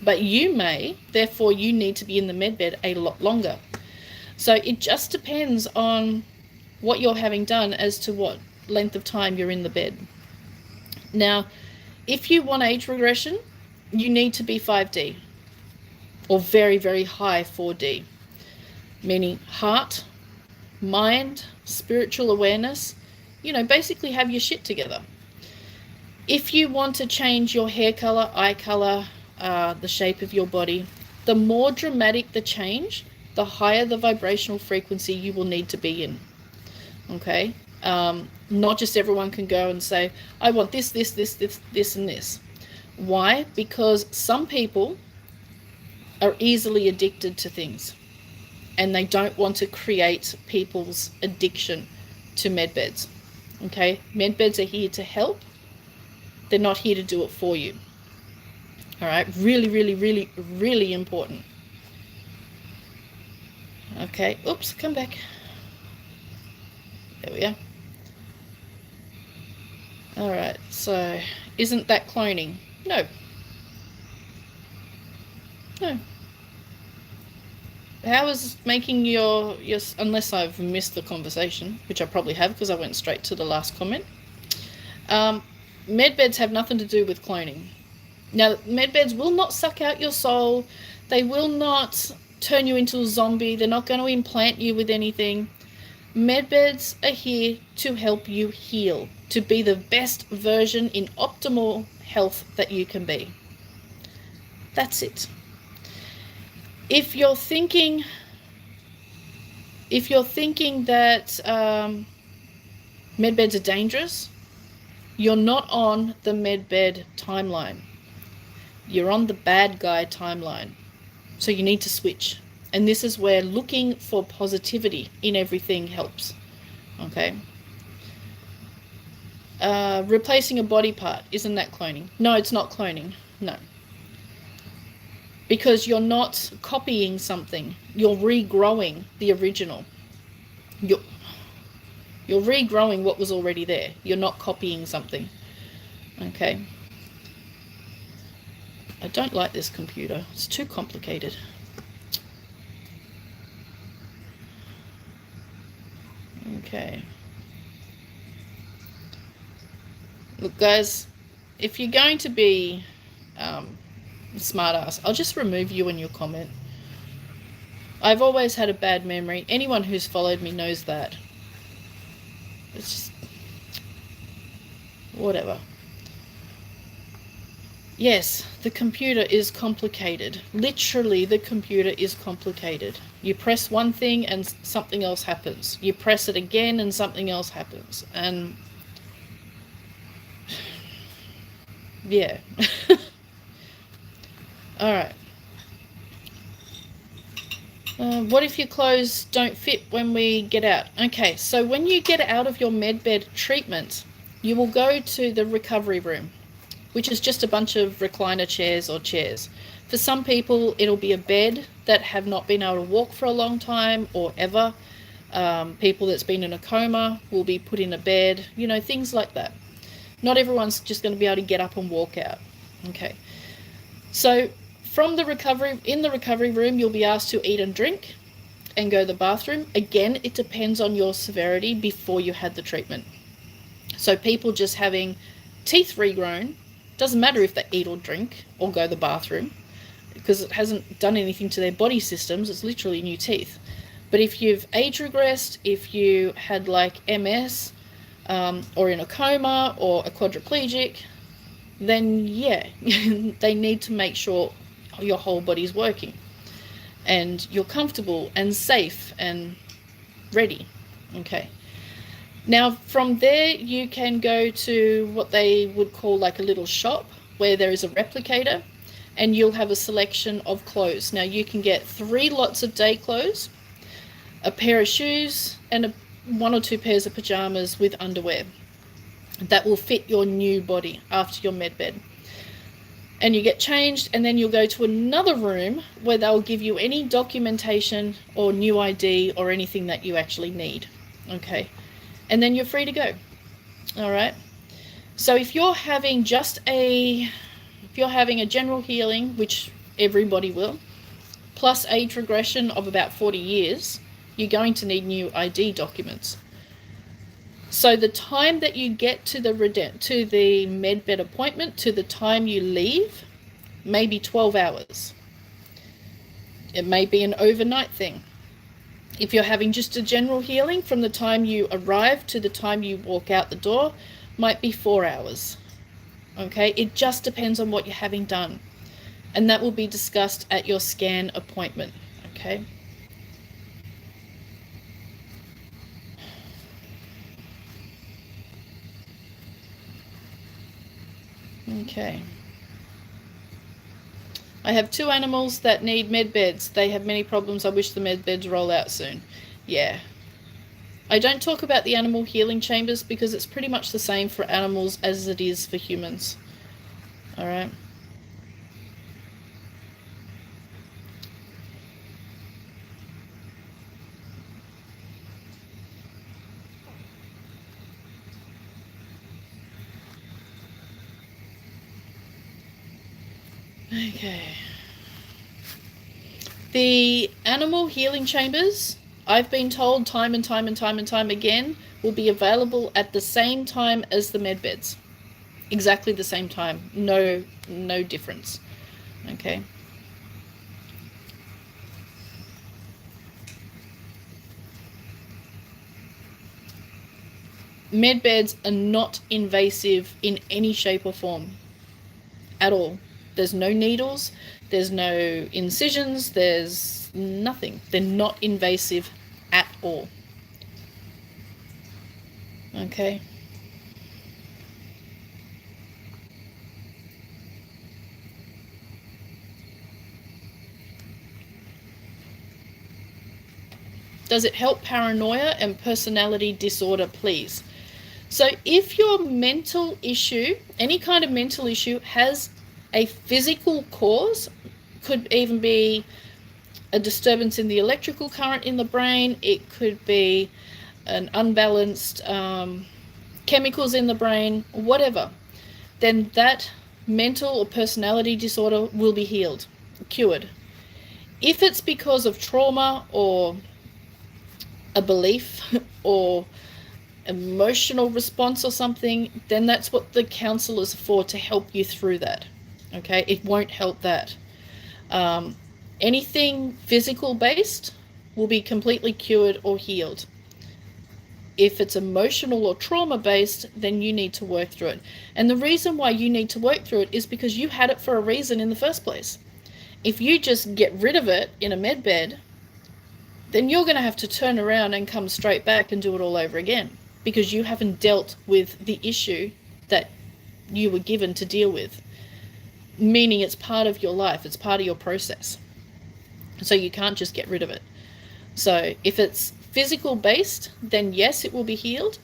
but you may, therefore you need to be in the med bed a lot longer. So it just depends on what you're having done as to what length of time you're in the bed. Now, if you want age regression, you need to be 5D or very, very high 4D, meaning heart, mind, spiritual awareness, basically have your shit together. If you want to change your hair color, eye color, the shape of your body, the more dramatic the change, the higher the vibrational frequency you will need to be in. Okay? Not just everyone can go and say, I want this, this, and this. Why? Because some people are easily addicted to things, and they don't want to create people's addiction to med beds. Okay? Med beds are here to help. They're not here to do it for you. All right? Really, really, really, really important. Okay. Oops, come back. There we are. All right. So, isn't that cloning? No. No. How is making your unless I've missed the conversation, which I probably have because I went straight to the last comment. Med beds have nothing to do with cloning. Now, med beds will not suck out your soul. They will not turn you into a zombie. They're not going to implant you with anything. Med beds are here to help you heal, to be the best version in optimal health that you can be. That's it. If you're thinking that med beds are dangerous, you're not on the med bed timeline. You're on the bad guy timeline. So you need to switch. And this is where looking for positivity in everything helps. Okay? Replacing a body part, isn't that cloning? No, it's not cloning. No. Because you're not copying something. You're regrowing the original. You're regrowing what was already there. You're not copying something. Okay? I don't like this computer. It's too complicated. Okay. Look, guys, if you're going to be smart ass, I'll just remove you in your comment. I've always had a bad memory. Anyone who's followed me knows that. It's just whatever. Yes, the computer is complicated. Literally, the computer is complicated. You press one thing and something else happens. You press it again and something else happens. And yeah. All right. What if your clothes don't fit when we get out? Okay, so when you get out of your med bed treatment, you will go to the recovery room, which is just a bunch of recliner chairs or chairs. For some people, it'll be a bed that have not been able to walk for a long time or ever. People that's been in a coma will be put in a bed, things like that. Not everyone's just going to be able to get up and walk out. Okay. So in the recovery room, you'll be asked to eat and drink and go to the bathroom. Again, it depends on your severity before you had the treatment. So people just having teeth regrown, doesn't matter if they eat or drink or go to the bathroom because it hasn't done anything to their body systems. It's literally new teeth. But if you've age regressed, if you had like MS or in a coma or a quadriplegic, then yeah, they need to make sure your whole body's working and you're comfortable and safe and ready. Okay. Now from there you can go to what they would call like a little shop where there is a replicator and you'll have a selection of clothes. Now you can get 3 lots of day clothes, a pair of shoes and 1 or 2 pairs of pajamas with underwear that will fit your new body after your med bed. And you get changed and then you'll go to another room where they'll give you any documentation or new ID or anything that you actually need. Okay. And then you're free to go. All right. So if you're having a general healing, which everybody will, plus age regression of about 40 years, you're going to need new ID documents. So the time that you get to the medbed appointment to the time you leave may be 12 hours. It may be an overnight thing. If you're having just a general healing, from the time you arrive to the time you walk out the door, might be 4 hours. Okay, it just depends on what you're having done. And that will be discussed at your scan appointment. Okay. Okay. I have 2 animals that need med beds. They have many problems. I wish the med beds roll out soon. Yeah. I don't talk about the animal healing chambers because it's pretty much the same for animals as it is for humans. All right. Okay. The animal healing chambers, I've been told time and time again, will be available at the same time as the med beds. Exactly the same time. No difference. Okay. Med beds are not invasive in any shape or form at all. There's no needles, there's no incisions, there's nothing. They're not invasive at all. Okay. Does it help paranoia and personality disorder, please? So if your mental issue, any kind of mental issue, has a physical cause, could even be a disturbance in the electrical current in the brain, it could be an unbalanced chemicals in the brain, whatever, then that mental or personality disorder will be healed, cured. If it's because of trauma or a belief or emotional response or something, then that's what the counselor's for, to help you through that. Okay, it won't help that. Anything physical based will be completely cured or healed. If it's emotional or trauma based, then you need to work through it. And the reason why you need to work through it is because you had it for a reason in the first place. If you just get rid of it in a med bed, then you're going to have to turn around and come straight back and do it all over again, because you haven't dealt with the issue that you were given to deal with. Meaning it's part of your life, it's part of your process. So you can't just get rid of it. So if it's physical based, then yes, it will be healed.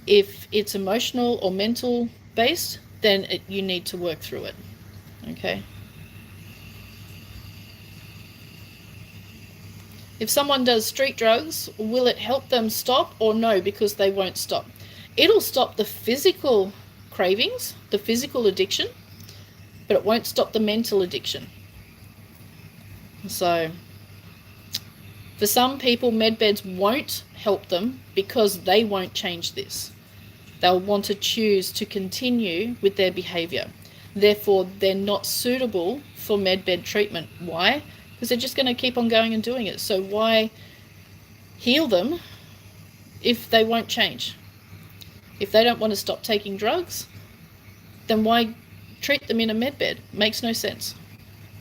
If it's emotional or mental based, then you need to work through it. Okay. If someone does street drugs, will it help them stop or no, because they won't stop? It'll stop the physical cravings, the physical addiction, but it won't stop the mental addiction. So for some people, med beds won't help them because they won't change this. They'll want to choose to continue with their behavior. Therefore, they're not suitable for med bed treatment. Why? Because they're just going to keep on going and doing it. So why heal them if they won't change? If they don't want to stop taking drugs, then why treat them in a med bed? Makes no sense.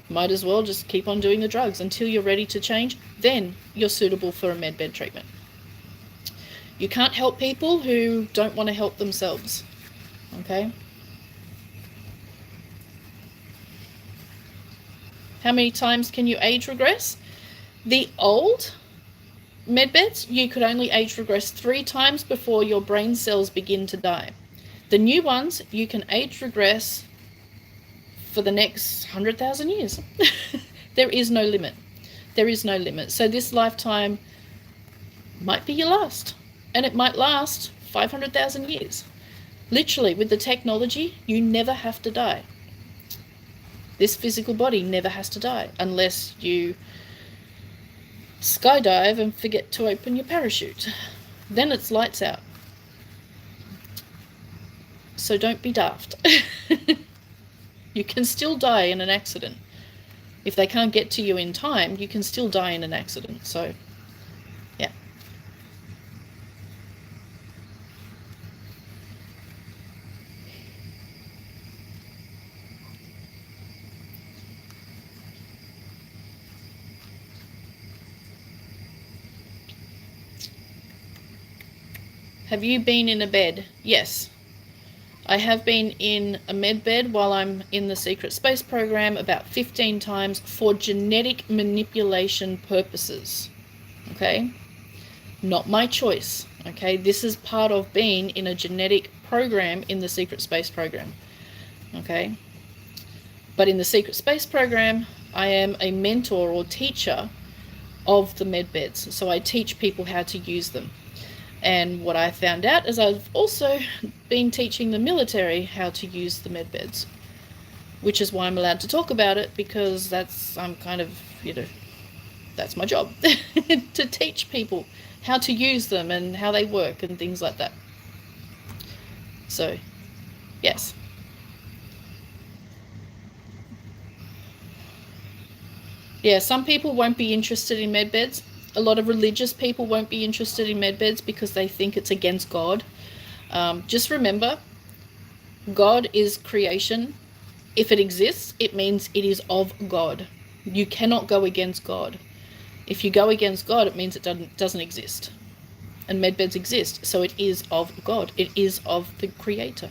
Might as well just keep on doing the drugs until you're ready to change. Then you're suitable for a med bed treatment. You can't help people who don't want to help themselves. Okay? How many times can you age regress? The old med beds, you could only age regress 3 times before your brain cells begin to die. The new ones, you can age regress for the next 100,000 years. There is no limit. There is no limit. So this lifetime might be your last, and it might last 500,000 years. Literally, with the technology, you never have to die. This physical body never has to die unless you skydive and forget to open your parachute. Then it's lights out. So don't be daft. You can still die in an accident. If they can't get to you in time, you can still die in an accident. So, yeah. Have you been in a bed? Yes. I have been in a med bed while I'm in the secret space program about 15 times for genetic manipulation purposes. Okay? Not my choice. Okay? This is part of being in a genetic program in the secret space program. Okay? But in the secret space program, I am a mentor or teacher of the med beds. So I teach people how to use them. And what I found out is I've also been teaching the military how to use the med beds, which is why I'm allowed to talk about it, because I'm kind of, that's my job, to teach people how to use them and how they work and things like that. So, yes. Yeah, some people won't be interested in med beds. A lot of religious people won't be interested in med beds because they think it's against God. Just remember, God is creation. If it exists, it means it is of God. You cannot go against God. If you go against God, it means it doesn't exist. And med beds exist, so it is of God. It is of the Creator.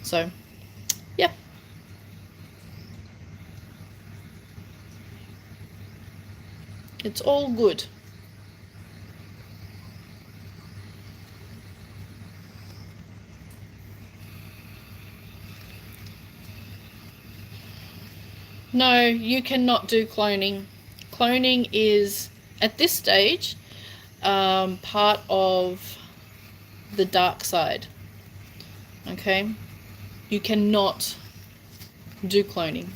So, yeah. It's all good. No, you cannot do cloning. Cloning is, at this stage, part of the dark side. Okay? You cannot do cloning.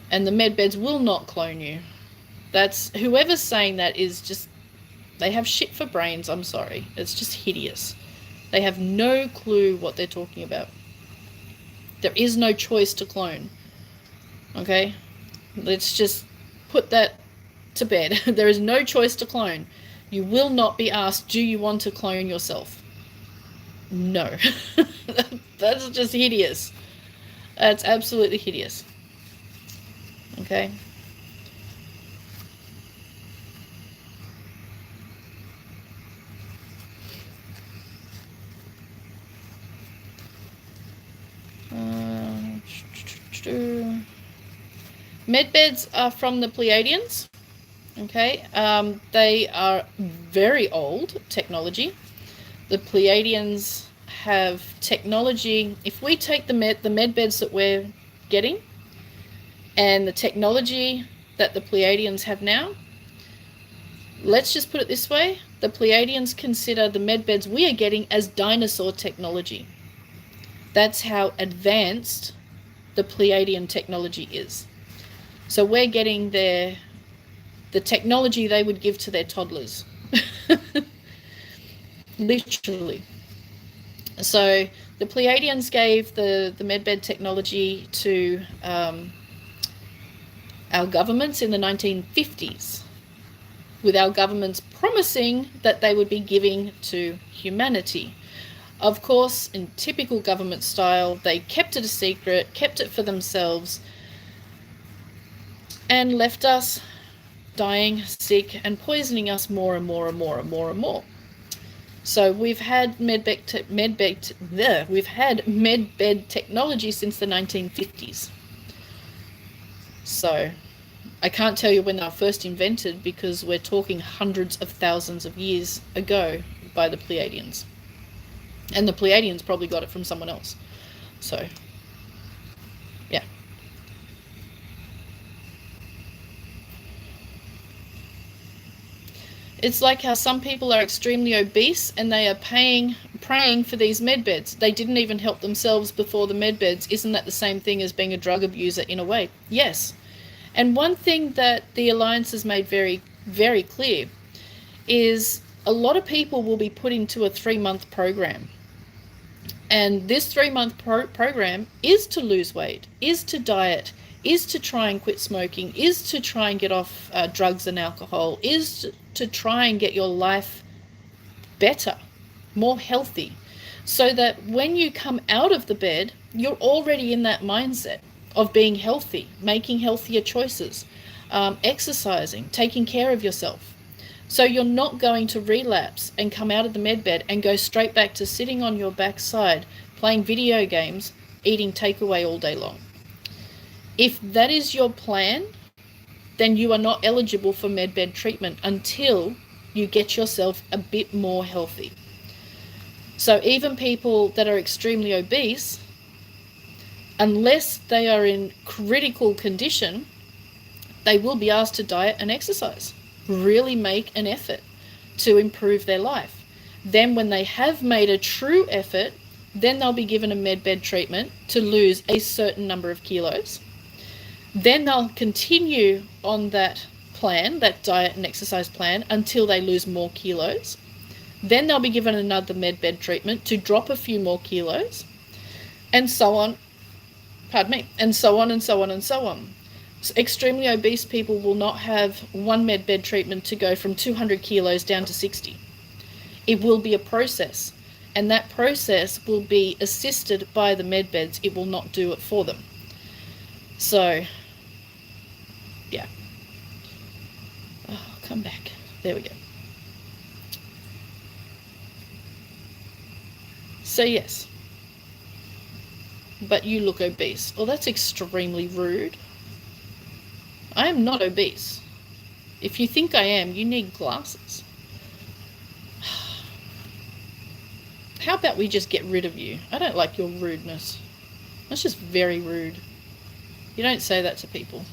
And the med beds will not clone you. That's, whoever's saying that is just, they have shit for brains, I'm sorry. It's just hideous. They have no clue what they're talking about. There is no choice to clone. Okay? Let's just put that to bed. There is no choice to clone. You will not be asked, do you want to clone yourself? No. That's just hideous. That's absolutely hideous. Okay? Medbeds are from the Pleiadians. Okay, they are very old technology. The Pleiadians have technology. If we take the medbeds that we're getting and the technology that the Pleiadians have now, let's just put it this way: the Pleiadians consider the medbeds we are getting as dinosaur technology. That's how advanced the Pleiadian technology is. So we're getting the technology they would give to their toddlers. Literally. So the Pleiadians gave the medbed technology to our governments in the 1950s, with our governments promising that they would be giving to humanity. Of course, in typical government style, they kept it a secret, kept it for themselves, and left us dying, sick, and poisoning us more and more and more and more and more. So we've had medbed technology since the 1950s. So I can't tell you when they were first invented, because we're talking hundreds of thousands of years ago by the Pleiadians. And the Pleiadians probably got it from someone else. So, yeah. It's like how some people are extremely obese and they are paying praying for these med beds. They didn't even help themselves before the med beds. Isn't that the same thing as being a drug abuser in a way? Yes. And one thing that the Alliance has made very, very clear is a lot of people will be put into a 3-month program. And this 3-month program is to lose weight, is to diet, is to try and quit smoking, is to try and get off drugs and alcohol, is to try and get your life better, more healthy, so that when you come out of the bed, you're already in that mindset of being healthy, making healthier choices, exercising, taking care of yourself. So you're not going to relapse and come out of the med bed and go straight back to sitting on your backside, playing video games, eating takeaway all day long. If that is your plan, then you are not eligible for med bed treatment until you get yourself a bit more healthy. So even people that are extremely obese, unless they are in critical condition, they will be asked to diet and exercise. Really make an effort to improve their life. Then when they have made a true effort, then they'll be given a med bed treatment to lose a certain number of kilos. Then they'll continue on that plan, that diet and exercise plan, until they lose more kilos. Then they'll be given another med bed treatment to drop a few more kilos, and so on. Pardon me. And so on and so on and so on. So extremely obese people will not have one med bed treatment to go from 200 kilos down to 60. It will be a process, and that process will be assisted by the med beds. It will not do it for them. So, yeah. Oh, come back. There we go. So yes. But you look obese. Oh, that's extremely rude. I am not obese. If you think I am, you need glasses. How about we just get rid of you? I don't like your rudeness. That's just very rude. You don't say that to people.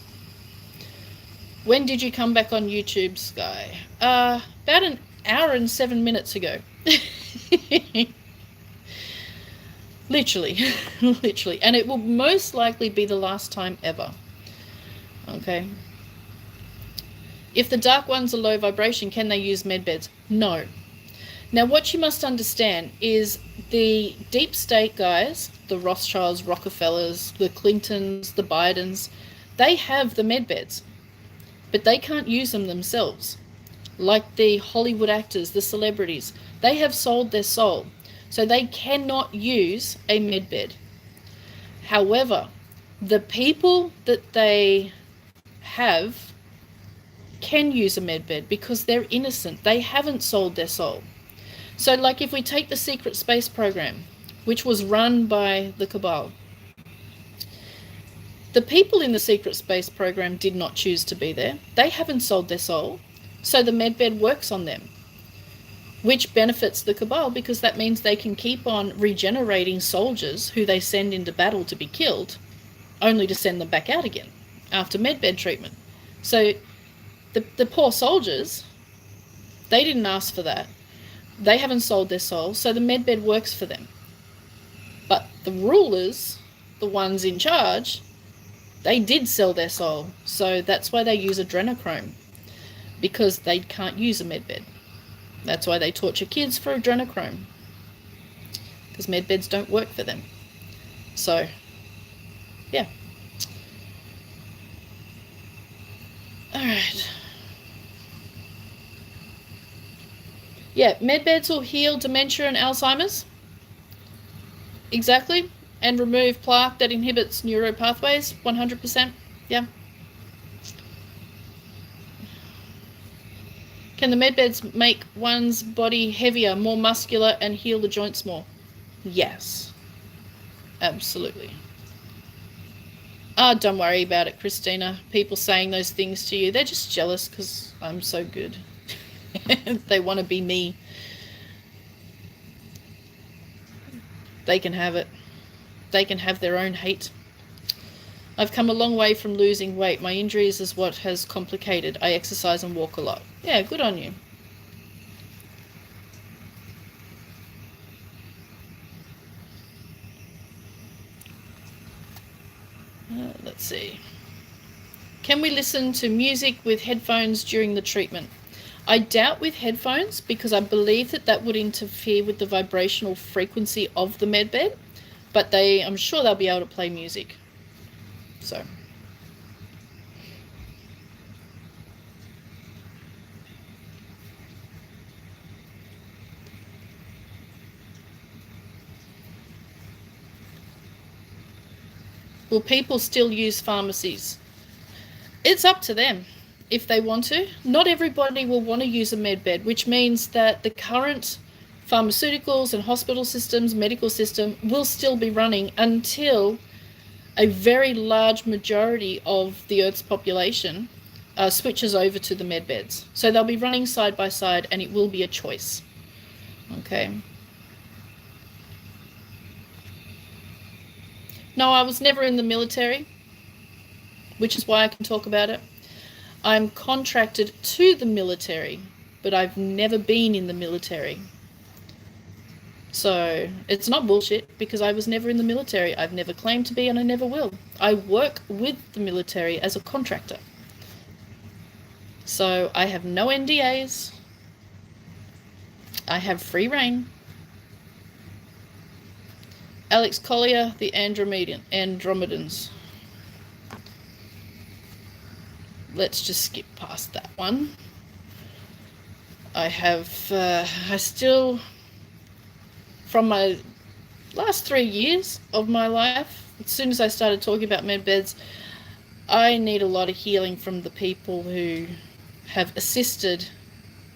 When did you come back on YouTube, Skye? About an hour and 7 minutes ago. Literally. Literally. And it will most likely be the last time ever. Okay. If the dark ones are low vibration, can they use med beds? No. Now what you must understand is the deep state guys, the Rothschilds, Rockefellers, the Clintons, the Bidens, they have the med beds, but they can't use them themselves. Like the Hollywood actors, the celebrities, they have sold their soul, so they cannot use a med bed. However, the people that they have can use a med bed because they're innocent. They haven't sold their soul. So like if we take the secret space program, which was run by the cabal, the people in the secret space program did not choose to be there. They haven't sold their soul. So the med bed works on them, which benefits the cabal because that means they can keep on regenerating soldiers who they send into battle to be killed, only to send them back out again after medbed treatment. So the poor soldiers, they didn't ask for that. They haven't sold their souls, so the medbed works for them. But the rulers, the ones in charge, they did sell their soul. So that's why they use adrenochrome, because they can't use a medbed. That's why they torture kids for adrenochrome, because medbeds don't work for them. So, yeah. Alright. Yeah, medbeds will heal dementia and Alzheimer's. Exactly. And remove plaque that inhibits neuro pathways. 100%. Yeah. Can the medbeds make one's body heavier, more muscular, and heal the joints more? Yes. Absolutely. Don't worry about it, Christina. People saying those things to you, they're just jealous because I'm so good. They want to be me. They can have it. They can have their own hate. I've come a long way from losing weight. My injuries is what has complicated. I exercise and walk a lot. Yeah, good on you. let's see. Can we listen to music with headphones during the treatment? I doubt with headphones, because I believe that would interfere with the vibrational frequency of the med bed, but I'm sure they'll be able to play music. So. Will people still use pharmacies? It's up to them if they want to. Not everybody will want to use a med bed, which means that the current pharmaceuticals and hospital systems, medical system, will still be running until a very large majority of the Earth's population switches over to the med beds. So they'll be running side by side, and it will be a choice. Okay. No, I was never in the military, which is why I can talk about it. I'm contracted to the military, but I've never been in the military. So it's not bullshit, because I was never in the military. I've never claimed to be, and I never will. I work with the military as a contractor. So I have no NDAs. I have free reign. Alex Collier, the Andromedans. Let's just skip past that one. I still, from my last 3 years of my life, as soon as I started talking about med beds, I need a lot of healing from the people who have assisted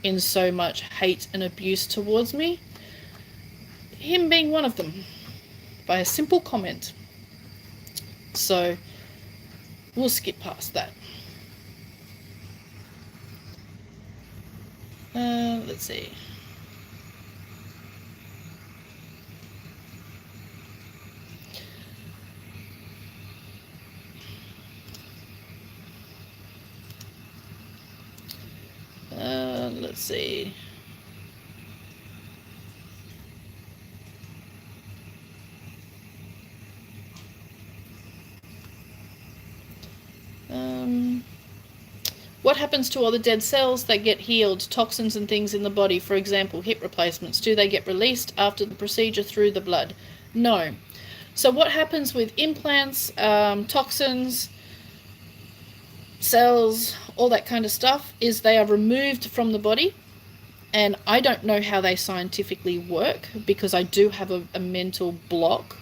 in so much hate and abuse towards me. Him being one of them, by a simple comment. So we'll skip past that. Let's see. Let's see. What happens to all the dead cells that get healed, toxins and things in the body, for example, hip replacements? Do they get released after the procedure through the blood? No. So what happens with implants, toxins, cells, all that kind of stuff, is they are removed from the body. And I don't know how they scientifically work, because I do have a mental block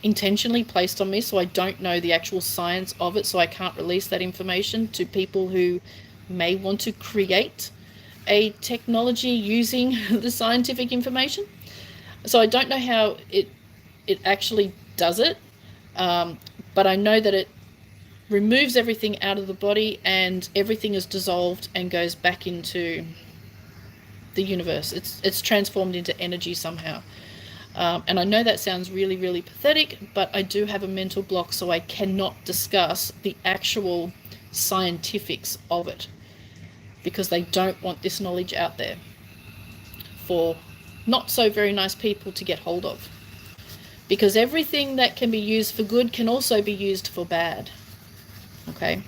intentionally placed on me, so I don't know the actual science of it, so I can't release that information to people who may want to create a technology using the scientific information. So I don't know how it actually does it, but I know that it removes everything out of the body, and everything is dissolved and goes back into the universe. It's transformed into energy somehow. And I know that sounds really, really pathetic, but I do have a mental block, so I cannot discuss the actual scientifics of it, because they don't want this knowledge out there for not so very nice people to get hold of. Because everything that can be used for good can also be used for bad. Okay?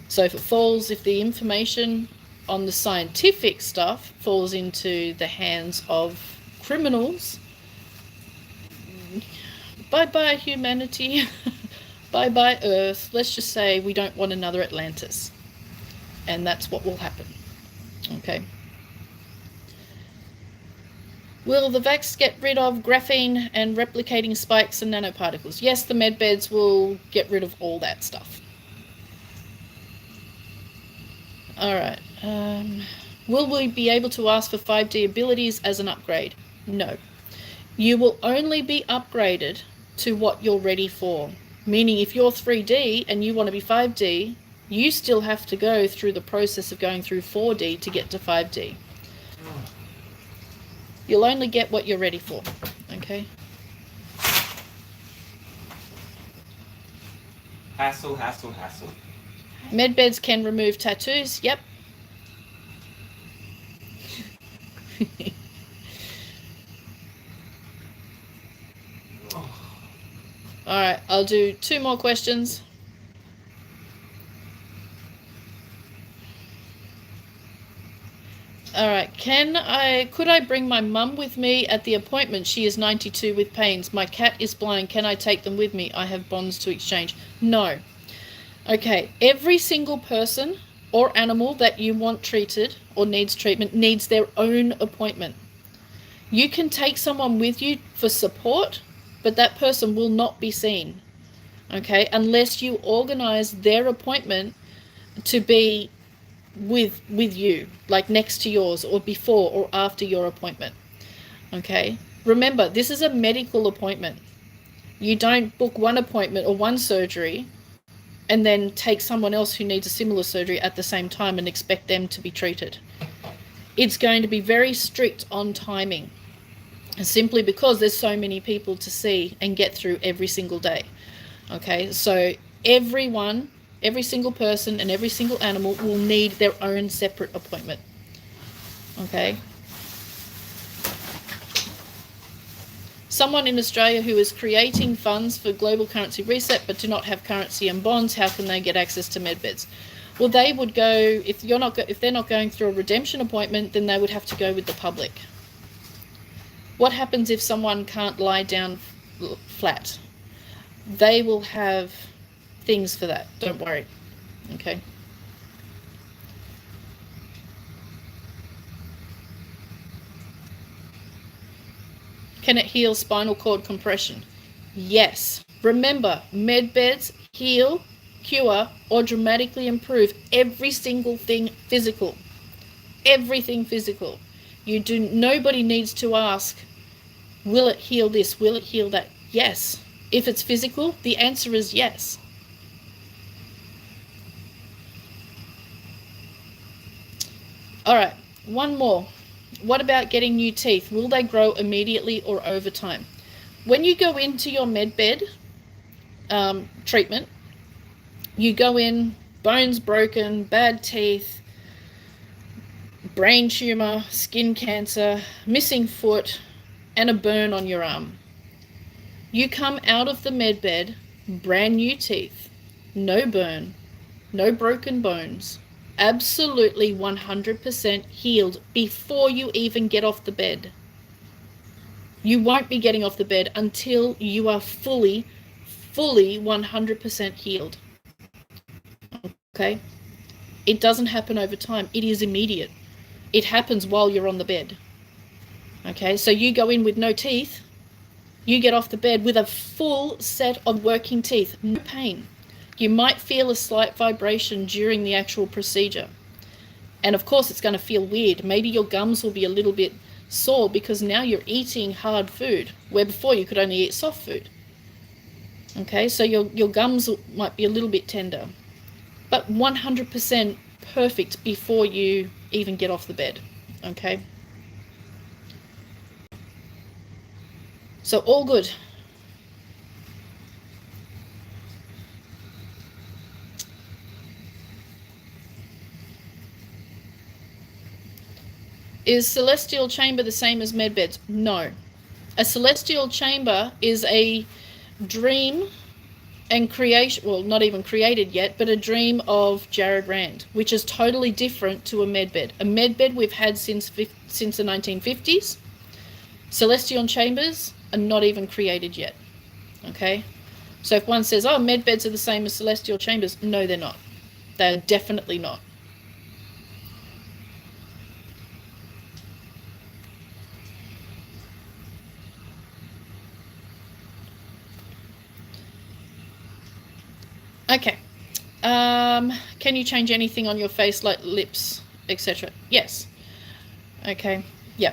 So if the information on the scientific stuff falls into the hands of criminals, bye-bye humanity, bye-bye Earth. Let's just say we don't want another Atlantis. And that's what will happen. Okay. Will the vax get rid of graphene and replicating spikes and nanoparticles? Yes, the med beds will get rid of all that stuff. Alright. Will we be able to ask for 5D abilities as an upgrade? No. You will only be upgraded to what you're ready for. Meaning if you're 3D and you want to be 5D, you still have to go through the process of going through 4D to get to 5D. You'll only get what you're ready for. Okay? Hassle, hassle, hassle. Medbeds can remove tattoos. Yep. All right, I'll do 2 more questions. All right, could I bring my mum with me at the appointment? She is 92 with pains. My cat is blind. Can I take them with me? I have bonds to exchange. No. Okay, every single person or animal that you want treated or needs treatment needs their own appointment. You can take someone with you for support, but that person will not be seen, okay, unless you organize their appointment to be with you, like next to yours or before or after your appointment. Okay, remember, this is a medical appointment. You don't book one appointment or one surgery and then take someone else who needs a similar surgery at the same time and expect them to be treated. It's going to be very strict on timing, simply because there's so many people to see and get through every single day. Okay, so every single person and every single animal will need their own separate appointment. Okay. Someone in Australia who is creating funds for global currency reset but do not have currency and bonds, how can they get access to medbeds? Well, they would go, if they're not going through a redemption appointment, then they would have to go with the public. What happens if someone can't lie down flat? They will have things for that. Don't worry. Okay. Can it heal spinal cord compression? Yes. Remember, med beds heal, cure, or dramatically improve every single thing physical. Everything physical. Nobody needs to ask, will it heal this? Will it heal that? Yes. If it's physical, the answer is yes. All right, one more. What about getting new teeth? Will they grow immediately or over time? When you go into your medbed treatment, you go in, bones broken, bad teeth, brain tumor, skin cancer, missing foot, and a burn on your arm. You come out of the medbed, brand new teeth, no burn, no broken bones, absolutely 100% healed before you even get off the bed. You won't be getting off the bed until you are fully 100% healed. Okay? It doesn't happen over time. It is immediate. It happens while you're on the bed. Okay? So you go in with no teeth, you get off the bed with a full set of working teeth, no pain. You might feel a slight vibration during the actual procedure. And of course, it's going to feel weird. Maybe your gums will be a little bit sore because now you're eating hard food, where before you could only eat soft food. Okay, so your gums might be a little bit tender. But 100% perfect before you even get off the bed. Okay? So all good. Is celestial chamber the same as medbeds? No. A celestial chamber is a dream and creation, well, not even created yet, but a dream of Jared Rand, which is totally different to a medbed. A medbed we've had since the 1950s. Celestial chambers are not even created yet. Okay? So if one says, oh, medbeds are the same as celestial chambers, no, they're not. They're definitely not. Okay. Can you change anything on your face, like lips, etc.? Yes. Okay. Yeah.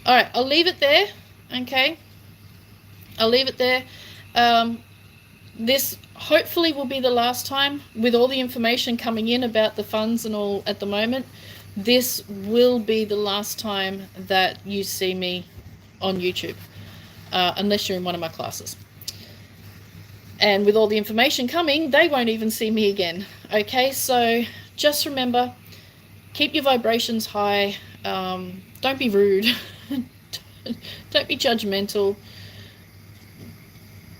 All right. I'll leave it there. Okay. I'll leave it there. This hopefully will be the last time, with all the information coming in about the funds and all at the moment. This will be the last time that you see me on YouTube, unless you're in one of my classes. And with all the information coming, they won't even see me again. Okay, so just remember, keep your vibrations high. Don't be rude. Don't be judgmental.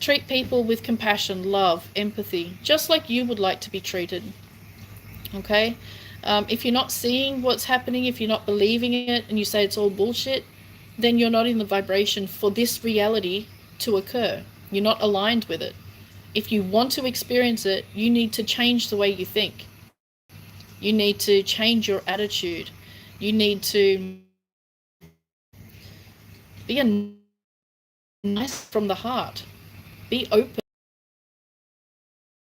Treat people with compassion, love, empathy, just like you would like to be treated. Okay? If you're not seeing what's happening, if you're not believing it, and you say it's all bullshit, then you're not in the vibration for this reality to occur. You're not aligned with it. If you want to experience it, you need to change the way you think. You need to change your attitude. You need to be a nice from the heart. Be open.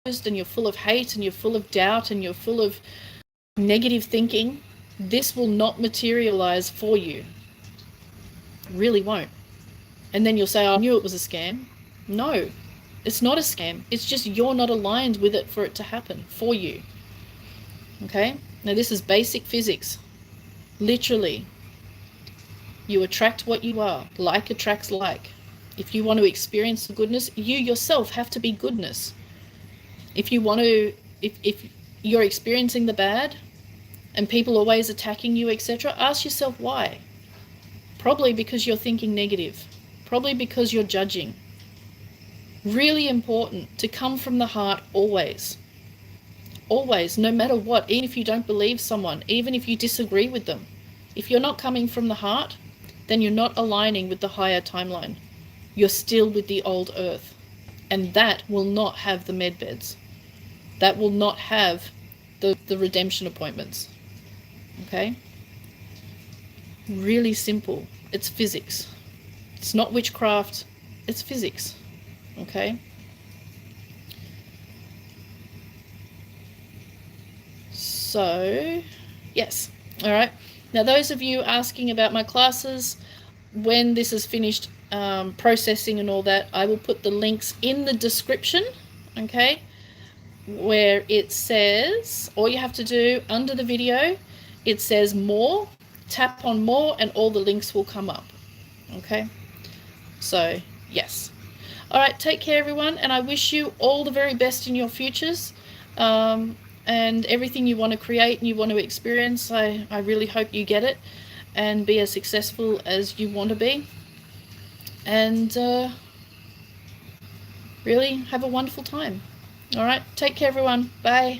And you're full of hate and you're full of doubt and you're full of negative thinking, this will not materialize for you. It really won't. And then you'll say, I knew it was a scam. No, it's not a scam. It's just you're not aligned with it for it to happen for you. Okay? Now this is basic physics. Literally. You attract what you are. Like attracts like. If you want to experience the goodness, you yourself have to be goodness. If you want to, if you're experiencing the bad and people always attacking you, etc., ask yourself why. Probably because you're thinking negative. Probably because you're judging. Really important to come from the heart always. Always, no matter what, even if you don't believe someone, even if you disagree with them. If you're not coming from the heart, then you're not aligning with the higher timeline. You're still with the old earth. And that will not have the med beds. That will not have the redemption appointments. Okay? Really simple. It's physics. It's not witchcraft. It's physics. Okay? So, yes. All right. Now, those of you asking about my classes, when this is finished processing and all that, I will put the links in the description. Okay? Where it says, all you have to do under the video, it says more, tap on more and all the links will come up. Okay, so yes. All right, take care everyone, and I wish you all the very best in your futures, and everything you want to create and you want to experience. I really hope you get it and be as successful as you want to be, and really have a wonderful time. All right, take care everyone. Bye.